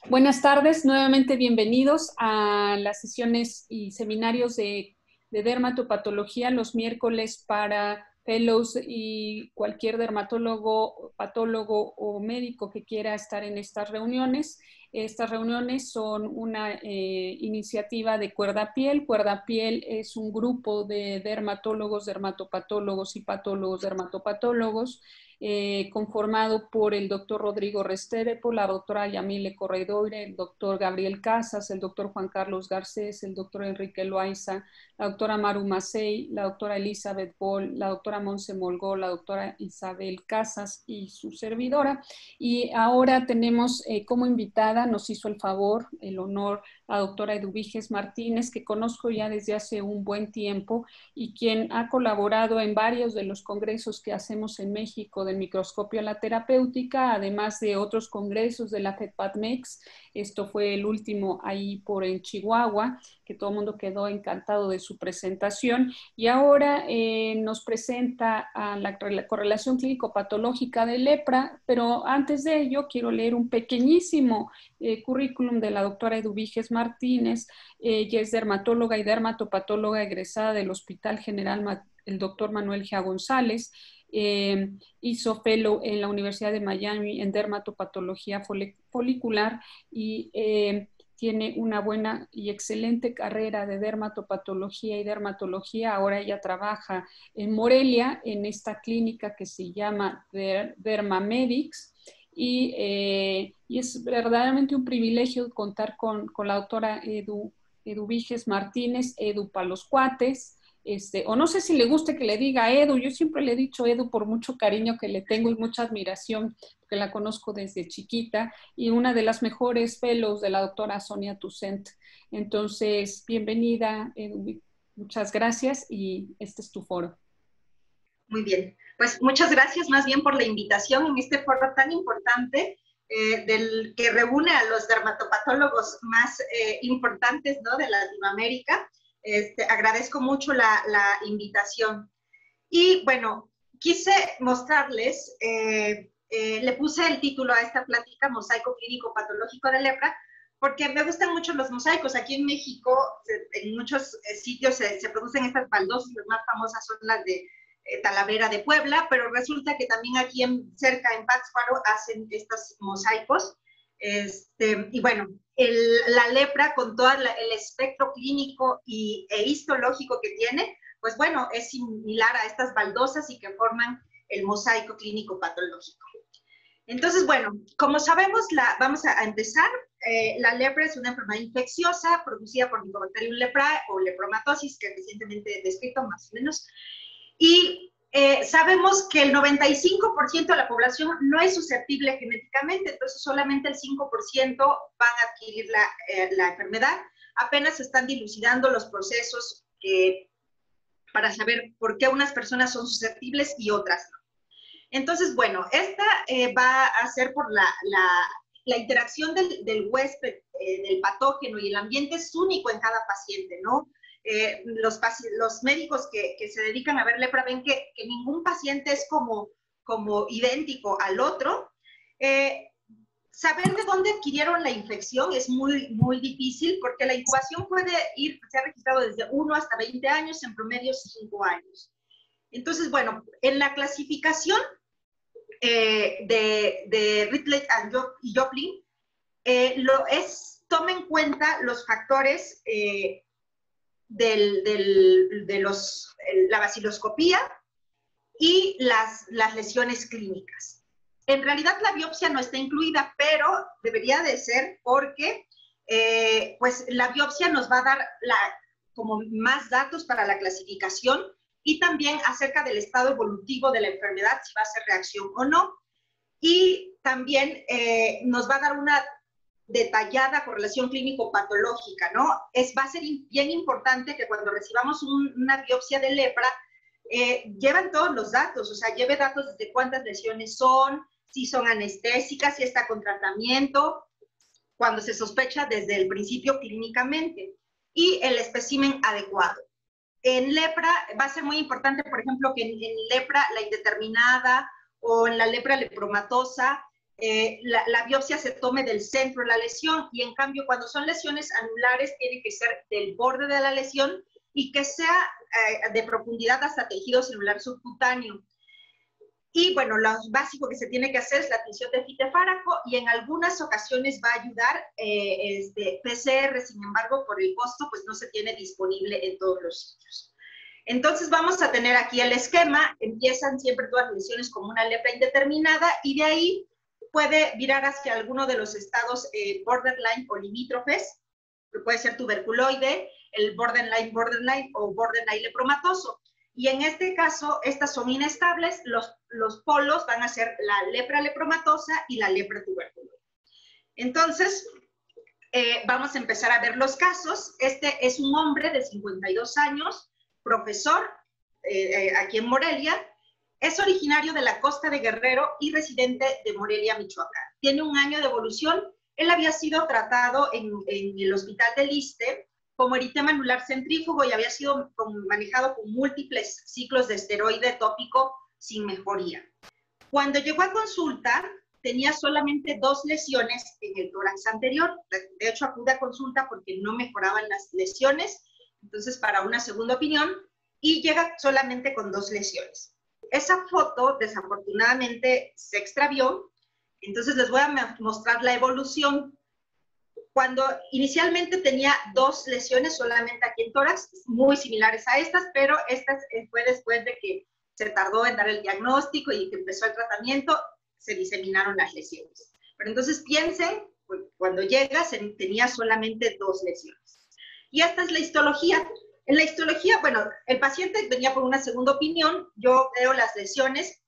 Buenas tardes, nuevamente bienvenidos a las sesiones y seminarios de dermatopatología los miércoles para fellows y cualquier dermatólogo, patólogo o médico que quiera estar en estas reuniones. Estas reuniones son una iniciativa de Cuerda Piel. Cuerda Piel es un grupo de dermatólogos, dermatopatólogos y patólogos, dermatopatólogos, conformado por el doctor Rodrigo Restrepo, la doctora Yamile Corredoire, el doctor Gabriel Casas, el doctor Juan Carlos Garcés, el doctor Enrique Loaiza, la doctora Maru Macei, la doctora Elizabeth Boll, la doctora Monse Molgó, la doctora Isabel Casas y su servidora. Y ahora tenemos como invitada, nos hizo el favor, el honor, la doctora Eduviges Martínez, que conozco ya desde hace un buen tiempo y quien ha colaborado en varios de los congresos que hacemos en México del microscopio a la terapéutica, además de otros congresos de la FEDPADMEX. Esto fue el último ahí en Chihuahua, que todo el mundo quedó encantado de su presentación. Y ahora nos presenta a la correlación clínico-patológica de lepra, pero antes de ello quiero leer un pequeñísimo currículum de la doctora Eduviges Martínez. Ella es dermatóloga y dermatopatóloga egresada del Hospital General el doctor Manuel G. González. Hizo fellow en la Universidad de Miami en dermatopatología folicular y tiene una buena y excelente carrera de dermatopatología y dermatología. Ahora ella trabaja en Morelia, en esta clínica que se llama Dermamedics. Y es verdaderamente un privilegio contar con la doctora Eduviges Martínez, Edu para los cuates. O no sé si le guste que le diga Edu, yo siempre le he dicho Edu por mucho cariño que le tengo y mucha admiración, porque la conozco desde chiquita, y una de las mejores fellows de la doctora Sonia Toussaint. Entonces, bienvenida, Edu, muchas gracias y este es tu foro. Muy bien, pues muchas gracias más bien por la invitación en este foro tan importante del que reúne a los dermatopatólogos más importantes, ¿no?, de Latinoamérica. Agradezco mucho la invitación. Y bueno, quise mostrarles, le puse el título a esta plática, Mosaico Clínico Patológico de Lepra, porque me gustan mucho los mosaicos. Aquí en México, en muchos sitios se producen estas baldosas, las más famosas son las de Talavera de Puebla, pero resulta que también aquí cerca en Pátzcuaro hacen estos mosaicos. Y bueno, la lepra con todo el espectro clínico e histológico que tiene, pues bueno, es similar a estas baldosas y que forman el mosaico clínico patológico. Entonces, bueno, como sabemos, vamos a empezar. La lepra es una enfermedad infecciosa producida por Mycobacterium leprae o lepromatosis, que recientemente he descrito más o menos. Y sabemos que el 95% de la población no es susceptible genéticamente, entonces solamente el 5% van a adquirir la enfermedad. Apenas se están dilucidando los procesos para saber por qué unas personas son susceptibles y otras no. Entonces, bueno, esta va a ser por la interacción del huésped, del patógeno y el ambiente es único en cada paciente, ¿no? Los médicos que se dedican a ver lepra ven que ningún paciente es como idéntico al otro. Saber de dónde adquirieron la infección es muy, muy difícil porque la incubación se ha registrado desde 1 hasta 20 años, en promedio 5 años. Entonces, bueno, en la clasificación de Ridley y Joplin, toma en cuenta los factores la baciloscopía y las lesiones clínicas. En realidad la biopsia no está incluida, pero debería de ser porque pues la biopsia nos va a dar como más datos para la clasificación y también acerca del estado evolutivo de la enfermedad, si va a ser reacción o no. Y también nos va a dar una detallada correlación clínico-patológica, ¿no? Va a ser bien importante que cuando recibamos una biopsia de lepra, llevan todos los datos, o sea, lleve datos de cuántas lesiones son, si son anestésicas, si está con tratamiento, cuando se sospecha desde el principio clínicamente, y el espécimen adecuado. En lepra va a ser muy importante, por ejemplo, que en lepra la indeterminada o en la lepra lepromatosa la biopsia se tome del centro de la lesión, y en cambio cuando son lesiones anulares tiene que ser del borde de la lesión y que sea de profundidad hasta tejido celular subcutáneo. Y bueno, lo básico que se tiene que hacer es la atención de fitofármaco, y en algunas ocasiones va a ayudar PCR, sin embargo, por el costo, pues no se tiene disponible en todos los sitios. Entonces vamos a tener aquí el esquema. Empiezan siempre todas las lesiones como una lepra indeterminada, y de ahí puede virar hacia alguno de los estados borderline o limítrofes, que puede ser tuberculoide, el borderline o borderline lepromatoso. Y en este caso, estas son inestables. Los polos van a ser la lepra lepromatosa y la lepra tuberculoide. Entonces, vamos a empezar a ver los casos. Este es un hombre de 52 años, profesor aquí en Morelia. Es originario de la costa de Guerrero y residente de Morelia, Michoacán. Tiene 1 año de evolución. Él había sido tratado en el hospital del ISSSTE como eritema anular centrífugo y había sido manejado con múltiples ciclos de esteroide tópico sin mejoría. Cuando llegó a consulta, tenía solamente 2 lesiones en el tórax anterior. De hecho, acude a consulta porque no mejoraban las lesiones, entonces para una segunda opinión, y llega solamente con 2 lesiones. Esa foto, desafortunadamente, se extravió, entonces les voy a mostrar la evolución. Cuando inicialmente tenía 2 lesiones solamente aquí en tórax, muy similares a estas, pero estas fue después de que se tardó en dar el diagnóstico y que empezó el tratamiento, se diseminaron las lesiones. Pero entonces piensen, pues, cuando llega tenía solamente 2 lesiones. Y esta es la histología. En la histología, bueno, el paciente venía por una segunda opinión, yo veo las lesiones,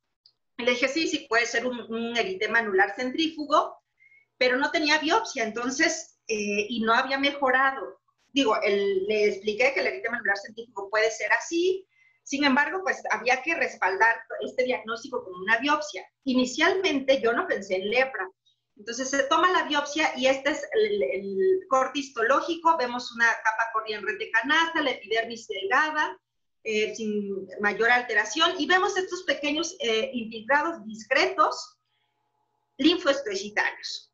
y le dije, sí, puede ser un eritema anular centrífugo, pero no tenía biopsia, entonces, y no había mejorado. Digo, le expliqué que el eritema anular centrífugo puede ser así, sin embargo, pues había que respaldar este diagnóstico con una biopsia. Inicialmente yo no pensé en lepra, entonces se toma la biopsia y este es el corte histológico. Vemos una capa corriente en red de canasta, la epidermis delgada, sin mayor alteración, y vemos estos pequeños infiltrados discretos linfoestrocitarios.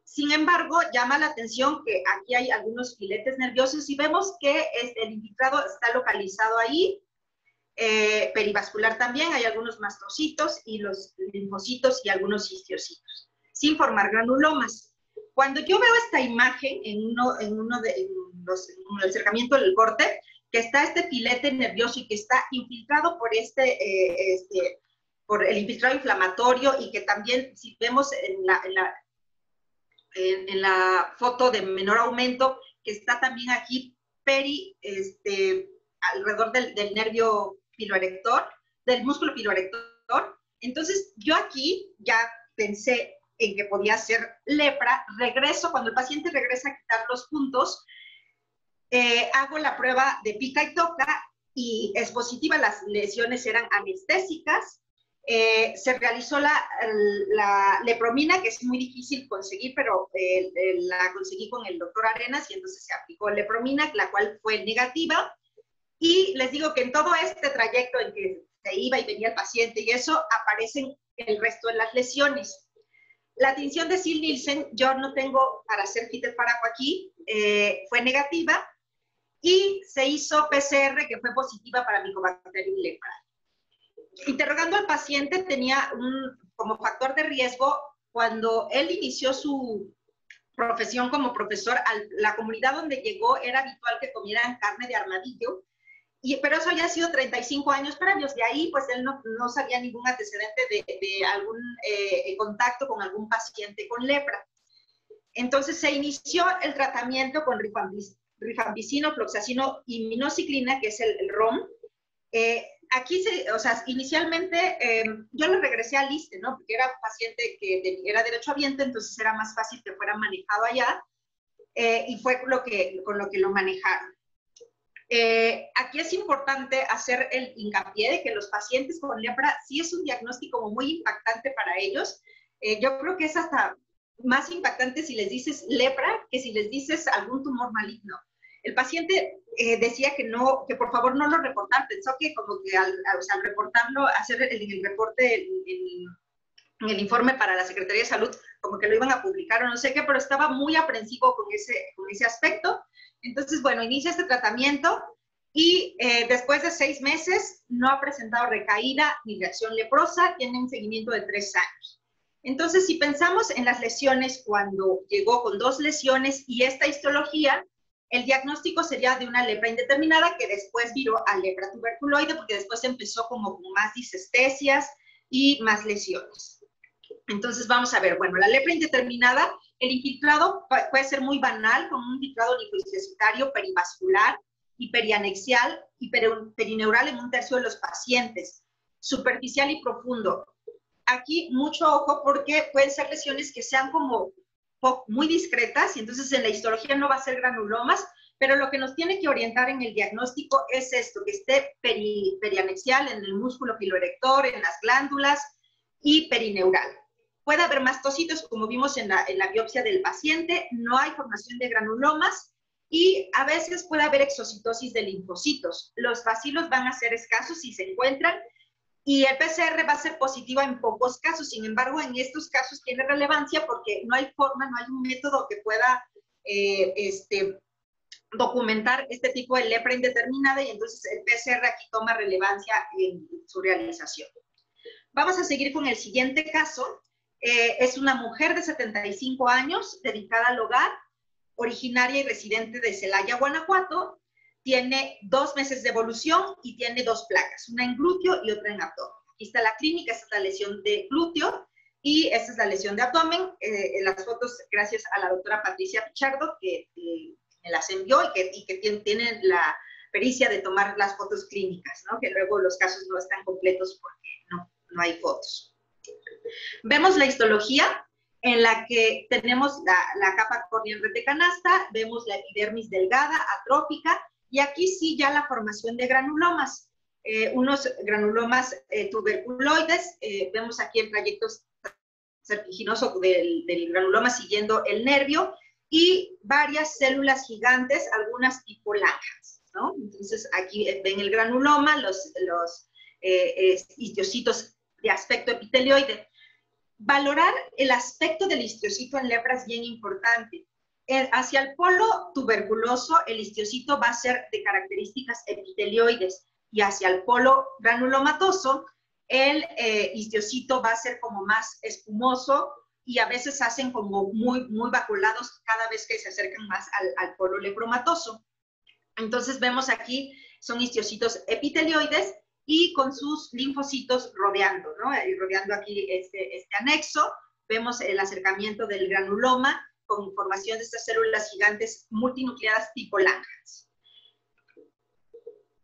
Sin embargo, llama la atención que aquí hay algunos filetes nerviosos y vemos que el infiltrado está localizado ahí, perivascular también, hay algunos mastocitos y los linfocitos y algunos histiocitos, sin formar granulomas. Cuando yo veo esta imagen en el acercamiento del corte, que está este filete nervioso y que está infiltrado por por el infiltrado inflamatorio, y que también, si vemos en la foto de menor aumento, que está también aquí alrededor del nervio piloerector, del músculo piloerector. Entonces, yo aquí ya pensé en que podía ser lepra. Regreso, cuando el paciente regresa a quitar los puntos, hago la prueba de pica y toca y es positiva, las lesiones eran anestésicas. Se realizó la lepromina, que es muy difícil conseguir, pero la conseguí con el doctor Arenas, y entonces se aplicó lepromina, la cual fue negativa. Y les digo que en todo este trayecto en que se iba y venía el paciente y eso, aparecen el resto de las lesiones. La tinción de Ziel-Nielsen, yo no tengo para hacer fitofármaco aquí, fue negativa, y se hizo PCR, que fue positiva para Mycobacterium leprae. Interrogando al paciente, tenía como factor de riesgo, cuando él inició su profesión como profesor, la comunidad donde llegó era habitual que comieran carne de armadillo, pero eso ya ha sido 35 años previos. De ahí, pues él no sabía ningún antecedente de algún contacto con algún paciente con lepra. Entonces se inició el tratamiento con rifampicina, floxacino y minociclina, que es el ROM. Aquí, inicialmente yo lo regresé al ISSSTE, ¿no? Porque era un paciente que era derechohabiente, entonces era más fácil que fuera manejado allá, y fue con lo que lo manejaron. Aquí es importante hacer el hincapié de que los pacientes con lepra sí es un diagnóstico muy impactante para ellos. Yo creo que es hasta más impactante si les dices lepra que si les dices algún tumor maligno. El paciente decía que por favor no lo reportar. Pensó que como que al reportarlo, hacer el reporte en el informe para la Secretaría de Salud, como que lo iban a publicar o no sé qué, pero estaba muy aprensivo con ese aspecto. Entonces, bueno, inicia este tratamiento y después de 6 meses no ha presentado recaída ni reacción leprosa, tiene un seguimiento de 3 años. Entonces, si pensamos en las lesiones, cuando llegó con 2 lesiones y esta histología, el diagnóstico sería de una lepra indeterminada que después viró a lepra tuberculoide, porque después empezó como con más disestesias y más lesiones. Entonces vamos a ver, bueno, la lepra indeterminada, el infiltrado puede ser muy banal, con un infiltrado linfocitário perivascular y perianexial y perineural en 1/3 de los pacientes, superficial y profundo. Aquí mucho ojo porque pueden ser lesiones que sean como muy discretas y entonces en la histología no va a ser granulomas, pero lo que nos tiene que orientar en el diagnóstico es esto, que esté perianexial en el músculo piloerector, en las glándulas y perineural. Puede haber mastocitos, como vimos en la biopsia del paciente, no hay formación de granulomas y a veces puede haber exocitosis de linfocitos. Los bacilos van a ser escasos si se encuentran y el PCR va a ser positiva en pocos casos. Sin embargo, en estos casos tiene relevancia porque no hay forma, no hay un método que pueda documentar este tipo de lepra indeterminada y entonces el PCR aquí toma relevancia en su realización. Vamos a seguir con el siguiente caso. Es una mujer de 75 años, dedicada al hogar, originaria y residente de Celaya, Guanajuato. Tiene 2 meses de evolución y tiene 2 placas, una en glúteo y otra en abdomen. Aquí está la clínica, esta es la lesión de glúteo y esta es la lesión de abdomen. Las fotos, gracias a la doctora Patricia Pichardo, que me las envió y que tienen la pericia de tomar las fotos clínicas, ¿no? Que luego los casos no están completos porque no hay fotos. Vemos la histología en la que tenemos la capa corneal retecanasta, vemos la epidermis delgada, atrófica, y aquí sí ya la formación de granulomas. Unos granulomas tuberculoides, vemos aquí el trayecto serpiginoso del granuloma siguiendo el nervio, y varias células gigantes, algunas tipo Langhans, ¿no? Entonces aquí ven el granuloma, los histiocitos de aspecto epitelioide. Valorar el aspecto del histiocito en lepra es bien importante. Hacia el polo tuberculoso, el histiocito va a ser de características epitelioides y hacia el polo granulomatoso, el histiocito va a ser como más espumoso y a veces hacen como muy vaculados cada vez que se acercan más al polo lepromatoso. Entonces vemos aquí, son histiocitos epitelioides y con sus linfocitos rodeando, ¿no? Y rodeando aquí este anexo, vemos el acercamiento del granuloma con formación de estas células gigantes multinucleadas tipo Langhans.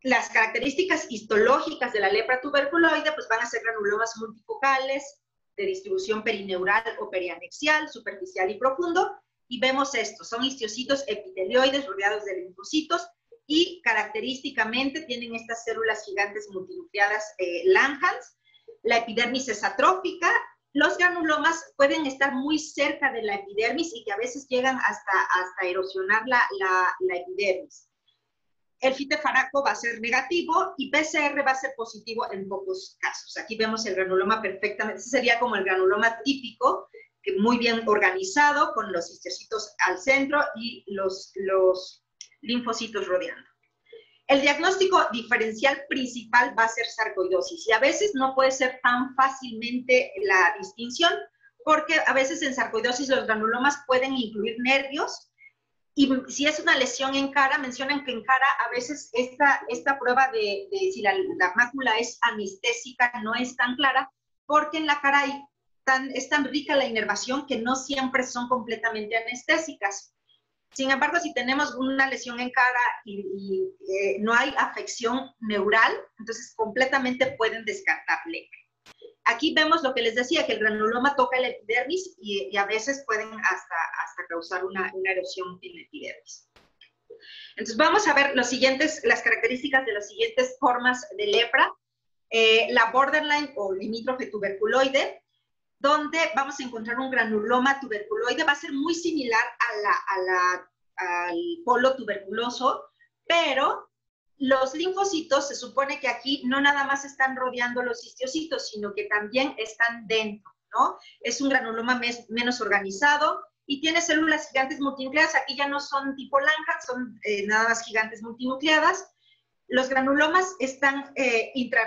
Las características histológicas de la lepra tuberculoide pues van a ser granulomas multifocales, de distribución perineural o perianexial, superficial y profundo, y vemos esto, son histiocitos epitelioides rodeados de linfocitos, y característicamente tienen estas células gigantes multinucleadas Langhans. La epidermis es atrófica. Los granulomas pueden estar muy cerca de la epidermis y que a veces llegan hasta erosionar la epidermis. El fitefaraco va a ser negativo y PCR va a ser positivo en pocos casos. Aquí vemos el granuloma perfectamente. Ese sería como el granuloma típico, que muy bien organizado, con los histocitos al centro y los linfocitos rodeando. El diagnóstico diferencial principal va a ser sarcoidosis y a veces no puede ser tan fácilmente la distinción porque a veces en sarcoidosis los granulomas pueden incluir nervios y si es una lesión en cara, mencionan que en cara a veces esta prueba de si la mácula es anestésica no es tan clara porque en la cara es tan rica la inervación que no siempre son completamente anestésicas. Sin embargo, si tenemos una lesión en cara y no hay afección neural, entonces completamente pueden descartar lepra. Aquí vemos lo que les decía, que el granuloma toca el epidermis y a veces pueden hasta causar una erosión en la epidermis. Entonces vamos a ver las características de las siguientes formas de lepra. La borderline o limítrofe tuberculoide, donde vamos a encontrar un granuloma tuberculoide, va a ser muy similar al polo tuberculoso, pero los linfocitos se supone que aquí no nada más están rodeando los histiocitos, sino que también están dentro. ¿no? Es un granuloma menos organizado y tiene células gigantes multinucleadas. Aquí ya no son tipo Langhans, son nada más gigantes multinucleadas. Los granulomas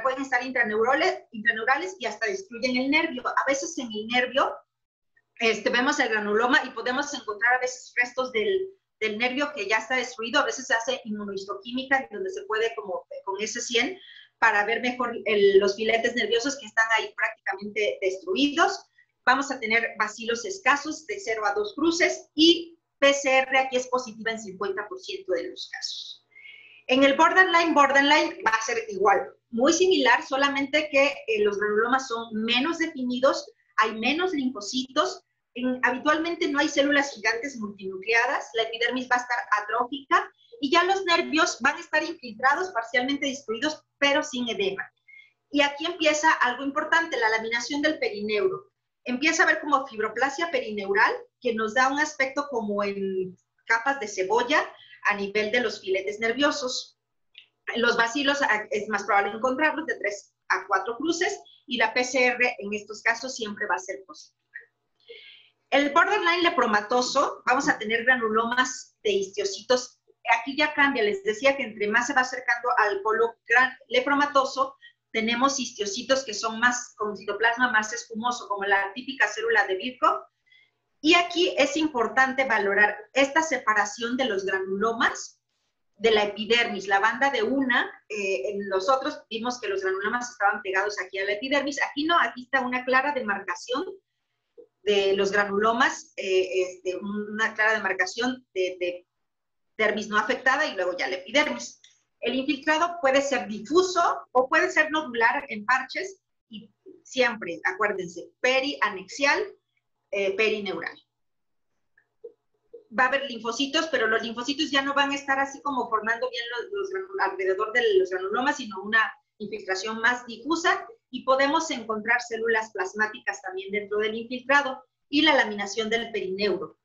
pueden estar intraneurales y hasta destruyen el nervio. A veces en el nervio vemos el granuloma y podemos encontrar a veces restos del nervio que ya está destruido. A veces se hace inmunohistoquímica donde se puede como con S100 para ver mejor los filetes nerviosos que están ahí prácticamente destruidos. Vamos a tener bacilos escasos de 0 a 2 cruces y PCR aquí es positiva en 50% de los casos. En el borderline va a ser igual, muy similar, solamente que los granulomas son menos definidos, hay menos linfocitos, habitualmente no hay células gigantes multinucleadas, la epidermis va a estar atrófica y ya los nervios van a estar infiltrados, parcialmente destruidos, pero sin edema. Y aquí empieza algo importante, la laminación del perineuro. Empieza a ver como fibroplasia perineural, que nos da un aspecto como en capas de cebolla a nivel de los filetes nerviosos. Los bacilos es más probable encontrarlos de 3 a 4 cruces y la PCR en estos casos siempre va a ser positiva. El borderline lepromatoso, vamos a tener granulomas de histiocitos. Aquí ya cambia, les decía que entre más se va acercando al polo lepromatoso, tenemos histiocitos que son más con citoplasma más espumoso, como la típica célula de Virchow. Y aquí es importante valorar esta separación de los granulomas de la epidermis, la banda de una. En los otros vimos que los granulomas estaban pegados aquí a la epidermis. Aquí no, aquí está una clara demarcación de los granulomas, una clara demarcación de dermis no afectada y luego ya la epidermis. El infiltrado puede ser difuso o puede ser nodular en parches y siempre, acuérdense, perianexial, perineural. Va a haber linfocitos, pero los linfocitos ya no van a estar así como formando bien alrededor de los granulomas, sino una infiltración más difusa y podemos encontrar células plasmáticas también dentro del infiltrado y la laminación del perineuro.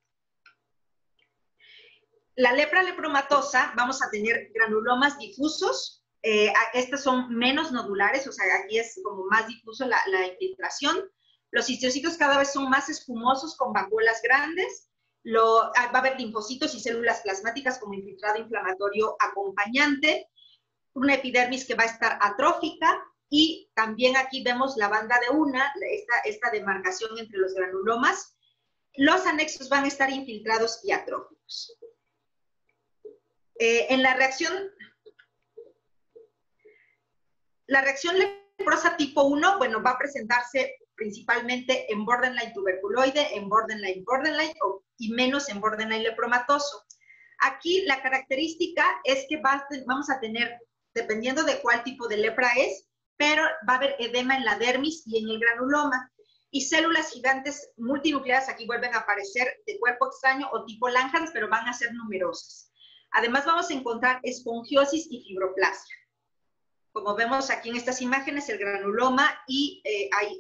La lepra lepromatosa, vamos a tener granulomas difusos, estas son menos nodulares, o sea, aquí es como más difuso la infiltración. Los histocitos cada vez son más espumosos con vacuolas grandes. Va a haber linfocitos y células plasmáticas como infiltrado inflamatorio acompañante. Una epidermis que va a estar atrófica y también aquí vemos la banda de una, esta demarcación entre los granulomas. Los anexos van a estar infiltrados y atróficos. En la reacción leprosa tipo 1, bueno, va a presentarse principalmente en borderline tuberculoide, en borderline y menos en borderline lepromatoso. Aquí la característica es que vamos a tener, dependiendo de cuál tipo de lepra es, pero va a haber edema en la dermis y en el granuloma. Y células gigantes multinucleadas aquí vuelven a aparecer de cuerpo extraño o tipo Langhans, pero van a ser numerosas. Además vamos a encontrar esfongiosis y fibroplasia. Como vemos aquí en estas imágenes, el granuloma y hay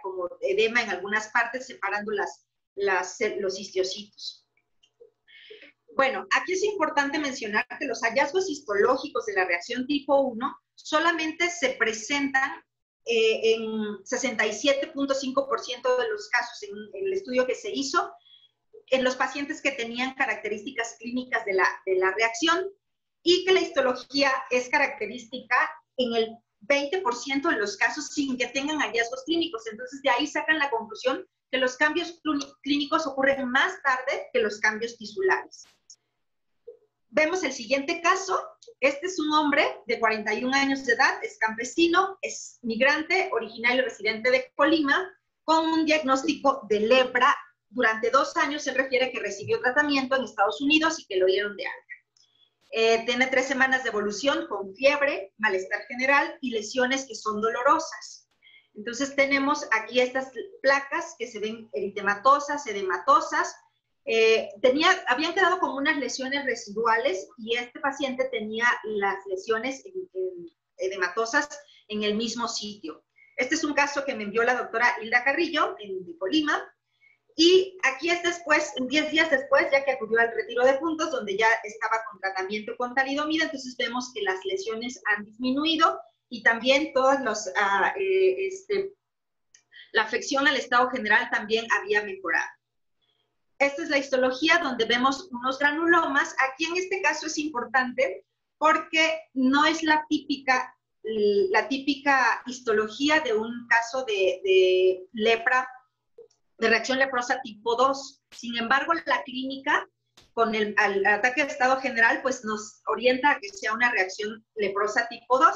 como edema en algunas partes separando los histiocitos. Bueno, aquí es importante mencionar que los hallazgos histológicos de la reacción tipo 1 solamente se presentan en 67.5% de los casos en el estudio que se hizo en los pacientes que tenían características clínicas de la reacción y que la histología es característica en el 20% de los casos sin que tengan hallazgos clínicos. Entonces, de ahí sacan la conclusión que los cambios clínicos ocurren más tarde que los cambios tisulares. Vemos el siguiente caso. Este es un hombre de 41 años de edad, es campesino, es migrante, originario y residente de Colima, con un diagnóstico de lepra. Durante 2 años se refiere que recibió tratamiento en Estados Unidos y que lo dieron de alta. Tiene 3 semanas de evolución con fiebre, malestar general y lesiones que son dolorosas. Entonces tenemos aquí estas placas que se ven eritematosas, edematosas. Habían quedado como unas lesiones residuales y este paciente tenía las lesiones edematosas en el mismo sitio. Este es un caso que me envió la doctora Hilda Carrillo de Colima. Y aquí es después, 10 días después, ya que acudió al retiro de puntos, donde ya estaba con tratamiento con talidomida, entonces vemos que las lesiones han disminuido y también todos La afección al estado general también había mejorado. Esta es la histología donde vemos unos granulomas. Aquí en este caso es importante porque no es la típica histología de un caso de lepra, de reacción leprosa tipo 2. Sin embargo, la clínica con el ataque de estado general pues nos orienta a que sea una reacción leprosa tipo 2.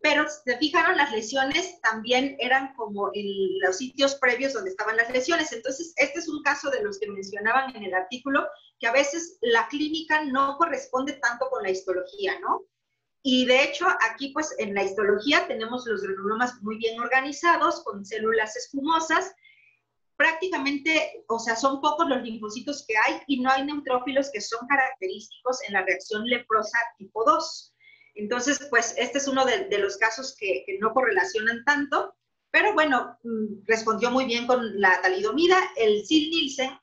Pero si se fijaron, las lesiones también eran como en los sitios previos donde estaban las lesiones. Entonces, este es un caso de los que mencionaban en el artículo, que a veces la clínica no corresponde tanto con la histología, ¿no? Y de hecho, aquí pues en la histología tenemos los granulomas muy bien organizados, con células escumosas. Prácticamente, o sea, son pocos los linfocitos que hay y no hay neutrófilos que son característicos en la reacción leprosa tipo 2. Entonces, pues este es uno de los casos que no correlacionan tanto, pero bueno, respondió muy bien con la talidomida. El Ziel-Nielsen,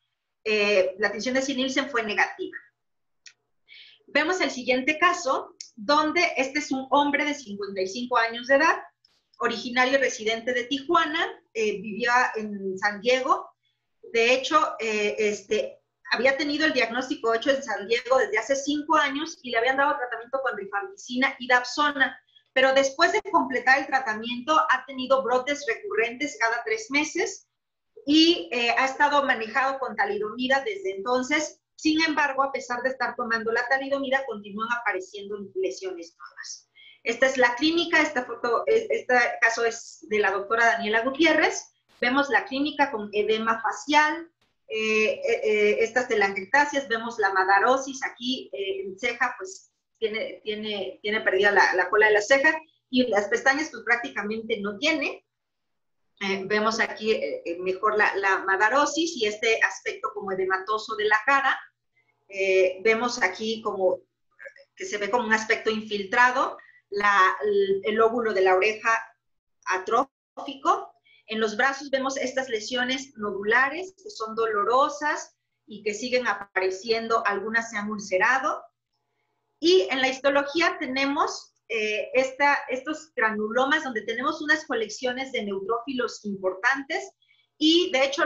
la tensión de Ziel-Nielsen fue negativa. Vemos el siguiente caso, donde este es un hombre de 55 años de edad, originario y residente de Tijuana, vivía en San Diego. De hecho, había tenido el diagnóstico hecho en San Diego desde hace 5 años y le habían dado tratamiento con rifampicina y dapsona, pero después de completar el tratamiento ha tenido brotes recurrentes cada 3 meses y ha estado manejado con talidomida desde entonces. Sin embargo, a pesar de estar tomando la talidomida, continúan apareciendo lesiones nuevas. Esta es la clínica, este caso es de la doctora Daniela Gutiérrez. Vemos la clínica con edema facial, estas telangiectasias, vemos la madarosis aquí en ceja, pues tiene perdida la cola de la ceja, y las pestañas pues prácticamente no tiene. Vemos aquí mejor la madarosis y este aspecto como edematoso de la cara. Vemos aquí como que se ve como un aspecto infiltrado, el lóbulo de la oreja atrófico. En los brazos vemos estas lesiones nodulares que son dolorosas y que siguen apareciendo, algunas se han ulcerado. Y en la histología tenemos estos granulomas donde tenemos unas colecciones de neutrófilos importantes y de hecho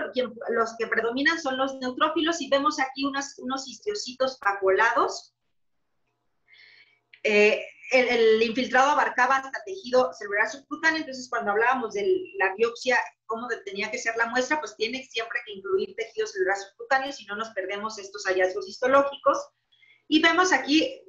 los que predominan son los neutrófilos y vemos aquí unos histiocitos vacuolados. El infiltrado abarcaba hasta tejido celular subcutáneo, entonces cuando hablábamos de la biopsia, cómo tenía que ser la muestra, pues tiene siempre que incluir tejido celular subcutáneo, si no nos perdemos estos hallazgos histológicos. Y vemos aquí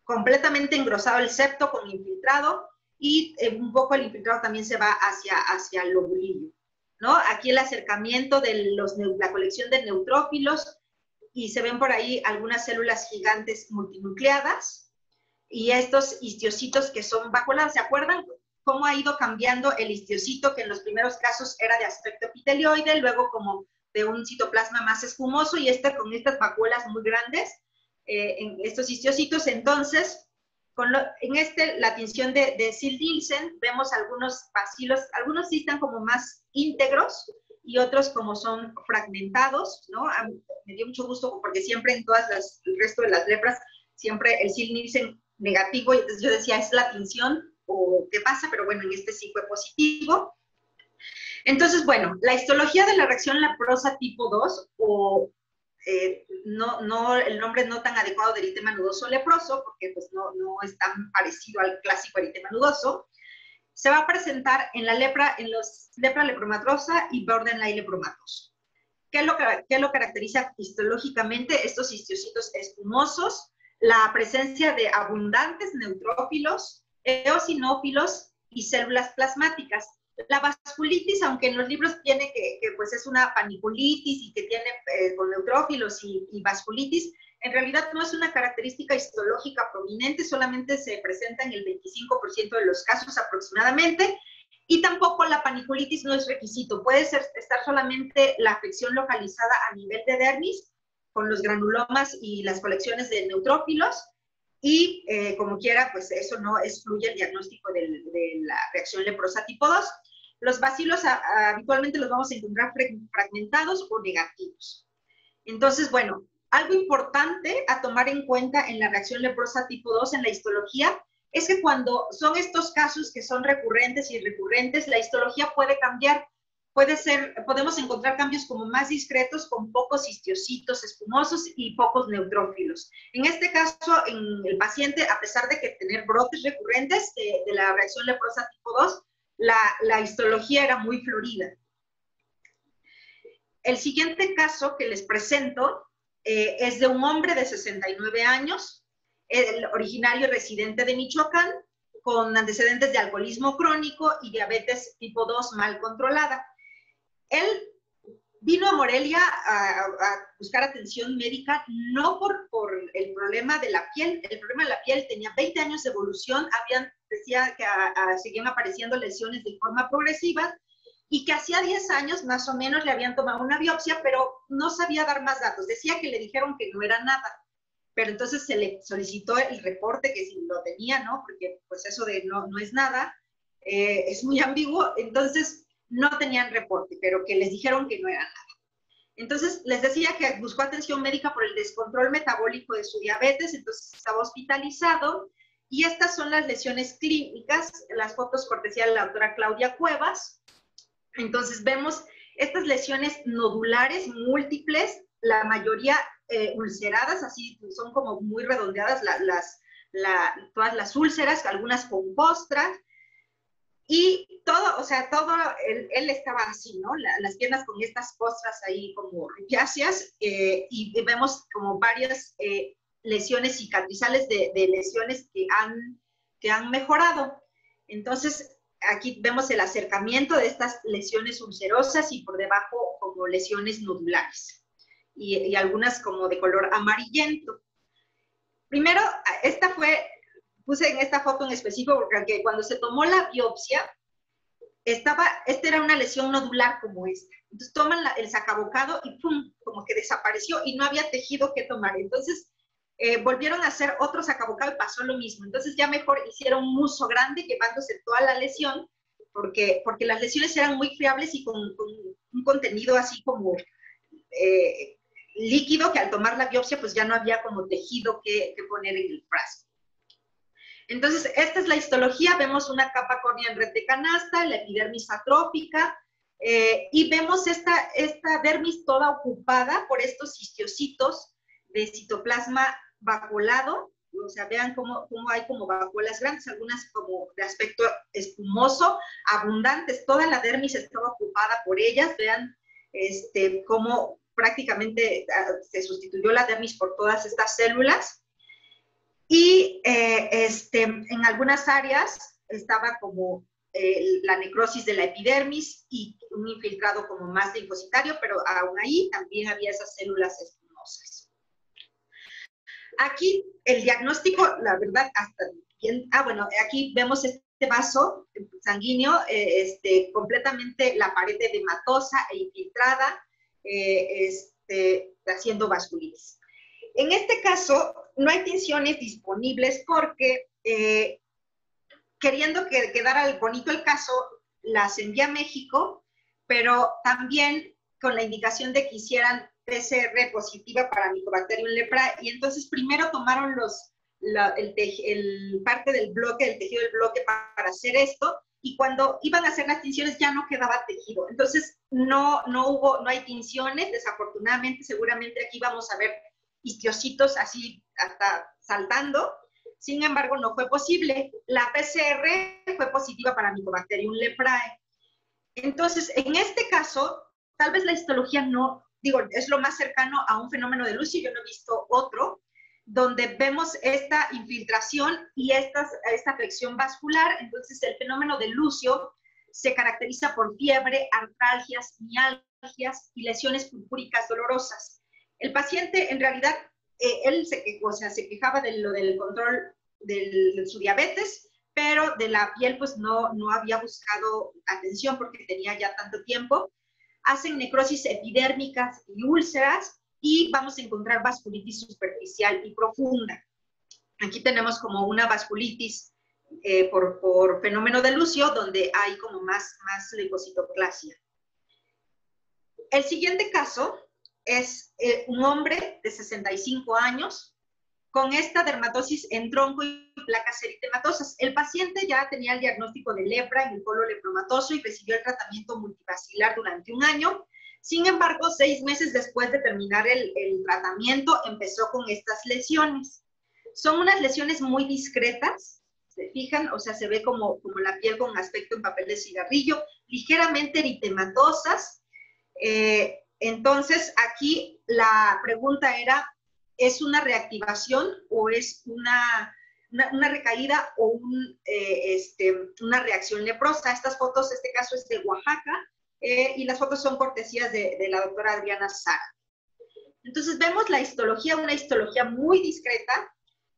completamente engrosado el septo con infiltrado y un poco el infiltrado también se va hacia el lobulillo, ¿no? Aquí el acercamiento de la colección de neutrófilos y se ven por ahí algunas células gigantes multinucleadas. Y estos histiocitos que son vacuolados, ¿se acuerdan cómo ha ido cambiando el histiocito, que en los primeros casos era de aspecto epitelioide, luego como de un citoplasma más espumoso, y con estas vacuolas muy grandes, en estos histiocitos? Entonces, la tinción de Ziel-Nielsen, vemos algunos bacilos, algunos sí están como más íntegros, y otros como son fragmentados, ¿no? Me dio mucho gusto porque siempre en el resto de las lepras, siempre el Ziel-Nielsen negativo, y entonces yo decía, ¿es la tinción o qué pasa? Pero bueno, en este sí fue positivo. Entonces, bueno, la histología de la reacción leprosa tipo 2, o el nombre no tan adecuado de eritema nudoso leproso, porque pues no es tan parecido al clásico eritema nudoso, se va a presentar en los lepra lepromatosa y borderline lepromatoso. ¿Qué lo caracteriza histológicamente? Estos histiocitos espumosos, la presencia de abundantes neutrófilos, eosinófilos y células plasmáticas. La vasculitis, aunque en los libros tiene que pues es una paniculitis y que tiene con neutrófilos y vasculitis, en realidad no es una característica histológica prominente, solamente se presenta en el 25% de los casos aproximadamente, y tampoco la paniculitis no es requisito, puede estar solamente la afección localizada a nivel de dermis, con los granulomas y las colecciones de neutrófilos, y como quiera, pues eso no excluye el diagnóstico de la reacción leprosa tipo 2. Los bacilos habitualmente los vamos a encontrar fragmentados o negativos. Entonces, bueno, algo importante a tomar en cuenta en la reacción leprosa tipo 2 en la histología es que cuando son estos casos que son recurrentes y recurrentes, la histología puede cambiar. podemos encontrar cambios como más discretos con pocos histiocitos espumosos y pocos neutrófilos. En este caso, en el paciente, a pesar de que tener brotes recurrentes de la reacción leprosa tipo 2, la histología era muy florida. El siguiente caso que les presento es de un hombre de 69 años, originario y residente de Michoacán, con antecedentes de alcoholismo crónico y diabetes tipo 2 mal controlada. Él vino a Morelia a buscar atención médica, no por el problema de la piel. El problema de la piel tenía 20 años de evolución, decía que seguían apareciendo lesiones de forma progresiva y que hacía 10 años más o menos le habían tomado una biopsia, pero no sabía dar más datos. Decía que le dijeron que no era nada, pero entonces se le solicitó el reporte, que si lo tenía, ¿no? Porque pues eso de no es nada, es muy ambiguo. Entonces no tenían reporte, pero que les dijeron que no era nada. Entonces les decía que buscó atención médica por el descontrol metabólico de su diabetes, entonces estaba hospitalizado. Y estas son las lesiones clínicas, las fotos cortesía de la doctora Claudia Cuevas. Entonces vemos estas lesiones nodulares múltiples, la mayoría ulceradas, así son como muy redondeadas todas las úlceras, algunas con costras, y todo, o sea, todo, él estaba así, ¿no? Las piernas con estas costras ahí como rubiáceas, y vemos como varias lesiones cicatrizales de lesiones que han mejorado. Entonces, aquí vemos el acercamiento de estas lesiones ulcerosas y por debajo como lesiones nodulares y algunas como de color amarillento. Primero, puse en esta foto en específico porque cuando se tomó la biopsia, esta era una lesión nodular como esta. Entonces toman el sacabocado y ¡pum! Como que desapareció y no había tejido que tomar. Entonces volvieron a hacer otro sacabocado y pasó lo mismo. Entonces ya mejor hicieron un muso grande llevándose toda la lesión porque las lesiones eran muy friables y con un contenido así como líquido que al tomar la biopsia pues ya no había como tejido que poner en el frasco. Entonces, esta es la histología, vemos una capa córnea en red de canasta, la epidermis atrófica, y vemos esta dermis toda ocupada por estos histiocitos de citoplasma vacuolado. O sea, vean cómo hay como vacuolas grandes, algunas como de aspecto espumoso, abundantes. Toda la dermis estaba ocupada por ellas. Vean cómo prácticamente se sustituyó la dermis por todas estas células. Y en algunas áreas estaba como la necrosis de la epidermis y un infiltrado como más linfocitario, pero aún ahí también había esas células espumosas. Aquí el diagnóstico, la verdad, hasta bien, bueno, aquí vemos este vaso sanguíneo, completamente la pared edematosa e infiltrada, haciendo vasculitis. En este caso, no hay tinciones disponibles porque, queriendo que quedara bonito el caso, las envié a México, pero también con la indicación de que hicieran PCR positiva para Mycobacterium leprae, y entonces primero tomaron parte del bloque, el tejido del bloque para hacer esto, y cuando iban a hacer las tinciones ya no quedaba tejido. Entonces no hay tinciones, desafortunadamente. Seguramente aquí vamos a ver histiocitos así hasta saltando. Sin embargo, no fue posible. La PCR fue positiva para Mycobacterium leprae. Entonces, en este caso, tal vez la histología es lo más cercano a un fenómeno de Lucio. Yo no he visto otro, donde vemos esta infiltración y esta afección vascular. Entonces, el fenómeno de Lucio se caracteriza por fiebre, artralgias, mialgias y lesiones purpúricas dolorosas. El paciente, en realidad, él se quejaba del control de su diabetes, pero de la piel pues no había buscado atención porque tenía ya tanto tiempo. Hacen necrosis epidérmicas y úlceras y vamos a encontrar vasculitis superficial y profunda. Aquí tenemos como una vasculitis por fenómeno de Lucio, donde hay como más leucocitoclasia. El siguiente caso es un hombre de 65 años, con esta dermatosis en tronco y placas eritematosas. El paciente ya tenía el diagnóstico de lepra en el polo lepromatoso y recibió el tratamiento multivacilar durante 1 año. Sin embargo, 6 meses después de terminar el tratamiento, empezó con estas lesiones. Son unas lesiones muy discretas, ¿se fijan? O sea, se ve como la piel con aspecto en papel de cigarrillo, ligeramente eritematosas. Entonces, aquí la pregunta era, ¿es una reactivación o es una recaída o una reacción leprosa? Estas fotos, este caso es de Oaxaca, y las fotos son cortesías de la doctora Adriana Sara. Entonces vemos la histología, una histología muy discreta,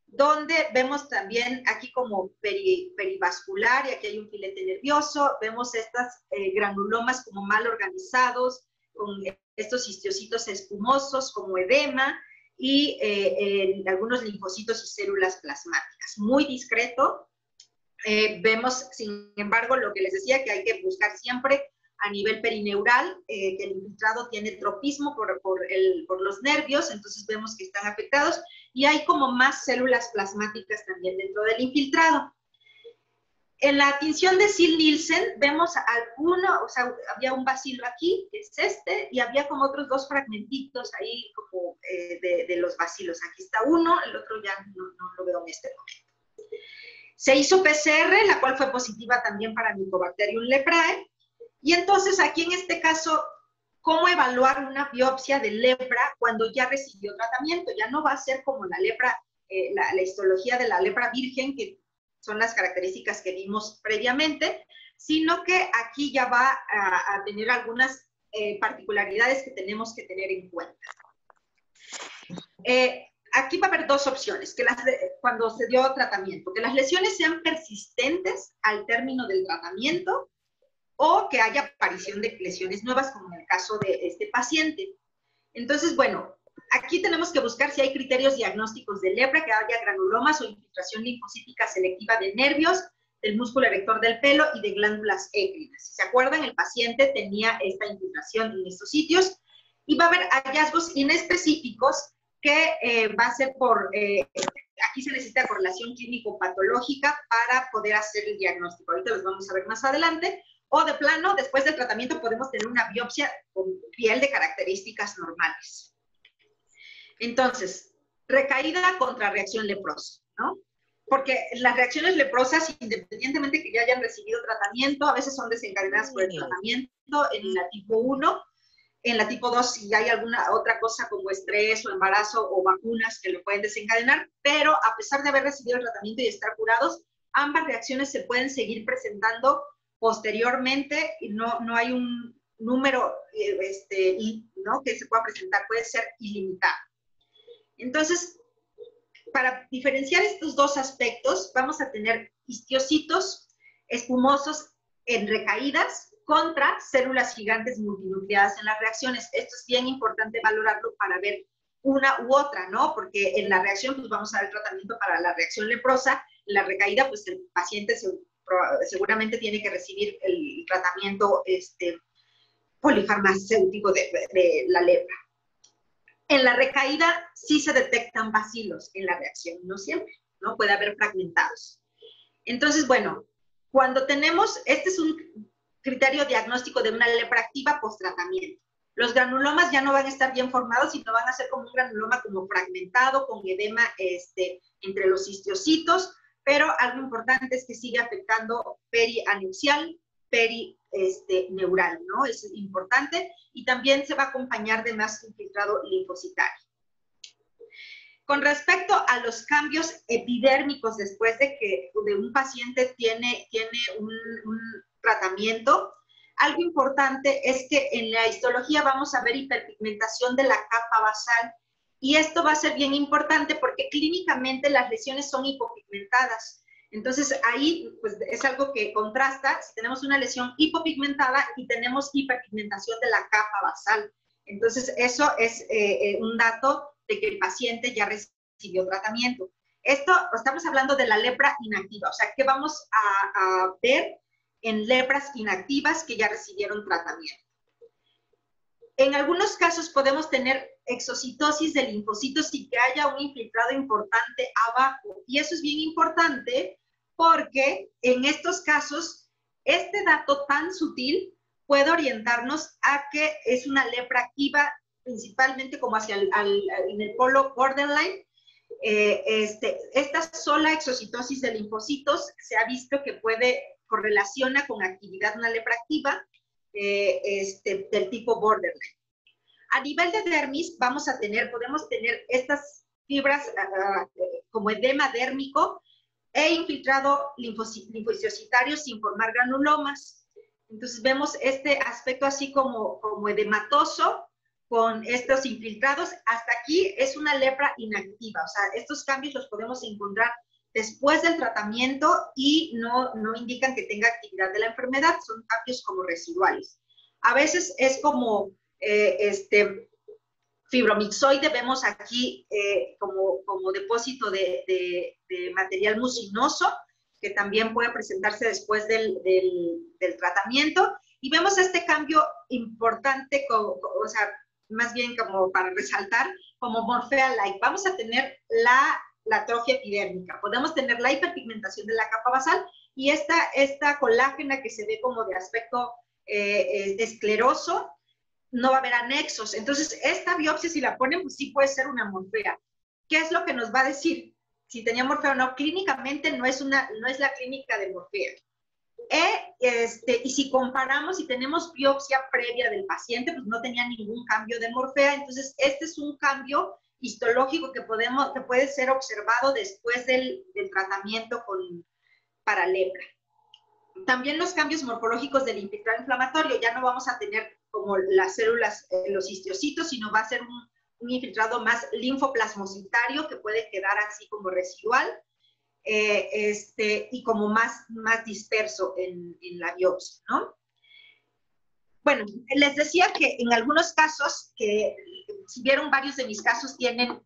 donde vemos también aquí como perivascular, y aquí hay un filete nervioso, vemos estas granulomas como mal organizados, con estos histiocitos espumosos como edema, y algunos linfocitos y células plasmáticas. Muy discreto. Vemos, sin embargo, lo que les decía, que hay que buscar siempre a nivel perineural, que el infiltrado tiene tropismo por los nervios, entonces vemos que están afectados, y hay como más células plasmáticas también dentro del infiltrado. En la tinción de Ziel-Nielsen vemos o sea, había un bacilo aquí, que es este, y había como otros 2 fragmentitos ahí como de los bacilos. Aquí está uno, el otro ya no lo veo en este momento. Se hizo PCR, la cual fue positiva también para Mycobacterium leprae, y entonces aquí en este caso, ¿cómo evaluar una biopsia de lepra cuando ya recibió tratamiento? Ya no va a ser como la lepra, la histología de la lepra virgen, que son las características que vimos previamente, sino que aquí ya va a tener algunas particularidades que tenemos que tener en cuenta. Aquí va a haber 2 opciones, cuando se dio tratamiento, que las lesiones sean persistentes al término del tratamiento, o que haya aparición de lesiones nuevas, como en el caso de este paciente. Entonces, bueno, aquí tenemos que buscar si hay criterios diagnósticos de lepra, que haya granulomas o infiltración linfocítica selectiva de nervios, del músculo erector del pelo y de glándulas écrinas. Si se acuerdan, el paciente tenía esta infiltración en estos sitios, y va a haber hallazgos inespecíficos que va a ser aquí se necesita correlación clínico-patológica para poder hacer el diagnóstico. Ahorita los vamos a ver más adelante. O de plano, después del tratamiento podemos tener una biopsia con piel de características normales. Entonces, recaída contra reacción leprosa, ¿no? Porque las reacciones leprosas, independientemente que ya hayan recibido tratamiento, a veces son desencadenadas por el tratamiento en la tipo 1. En la tipo 2, si hay alguna otra cosa como estrés o embarazo o vacunas que lo pueden desencadenar, pero a pesar de haber recibido el tratamiento y estar curados, ambas reacciones se pueden seguir presentando posteriormente, y no hay un número ¿no? que se pueda presentar, puede ser ilimitado. Entonces, para diferenciar estos 2 aspectos, vamos a tener histiocitos espumosos en recaídas contra células gigantes multinucleadas en las reacciones. Esto es bien importante valorarlo para ver una u otra, ¿no? Porque en la reacción, pues vamos a dar el tratamiento para la reacción leprosa. En la recaída, pues el paciente seguramente tiene que recibir el tratamiento polifarmacéutico de la lepra. En la recaída sí se detectan bacilos en la reacción, no siempre, ¿no? Puede haber fragmentados. Entonces, bueno, cuando tenemos, este es un criterio diagnóstico de una lepra activa post-tratamiento. Los granulomas ya no van a estar bien formados, sino van a ser como un granuloma como fragmentado, con edema entre los histiocitos, pero algo importante es que sigue afectando perianexial, perineural, ¿no? Eso es importante, y también se va a acompañar de más infiltrado linfocitario. Con respecto a los cambios epidérmicos después de que un paciente tiene un tratamiento, algo importante es que en la histología vamos a ver hiperpigmentación de la capa basal, y esto va a ser bien importante porque clínicamente las lesiones son hipopigmentadas. Entonces ahí pues, es algo que contrasta si tenemos una lesión hipopigmentada y tenemos hiperpigmentación de la capa basal. Entonces eso es un dato de que el paciente ya recibió tratamiento. Esto, estamos hablando de la lepra inactiva, o sea, ¿qué vamos a ver en lepras inactivas que ya recibieron tratamiento? En algunos casos podemos tener exocitosis de linfocitos y que haya un infiltrado importante abajo. Y eso es bien importante porque en estos casos, este dato tan sutil puede orientarnos a que es una lepra activa, principalmente como hacia en el polo borderline. Esta sola exocitosis de linfocitos se ha visto que correlaciona con actividad de una lepra activa del tipo borderline. A nivel de dermis podemos tener estas fibras como edema dérmico e infiltrado linfocitário sin formar granulomas. Entonces vemos este aspecto así como edematoso con estos infiltrados. Hasta aquí es una lepra inactiva, o sea, estos cambios los podemos encontrar después del tratamiento y no indican que tenga actividad de la enfermedad, son cambios como residuales. A veces es como fibromixoide, vemos aquí como depósito de material mucinoso, que también puede presentarse después del tratamiento, y vemos este cambio importante, o sea, más bien como para resaltar, como Morphea-like. Vamos a tener la atrofia epidérmica, podemos tener la hiperpigmentación de la capa basal, y esta colágena que se ve como de aspecto escleroso, no va a haber anexos. Entonces, esta biopsia, si la ponen, pues sí puede ser una morfea. ¿Qué es lo que nos va a decir? Si tenía morfea o no. Clínicamente no es la clínica de morfea. Y si comparamos, si tenemos biopsia previa del paciente, pues no tenía ningún cambio de morfea. Entonces, este es un cambio histológico que puede ser observado después del tratamiento para lepra. También los cambios morfológicos del infiltrado inflamatorio, ya no vamos a tener como las células, los histiocitos, sino va a ser un infiltrado más linfoplasmocitario que puede quedar así como residual y como más disperso en la biopsia, ¿no? Bueno, les decía que en algunos casos, que si vieron varios de mis casos tienen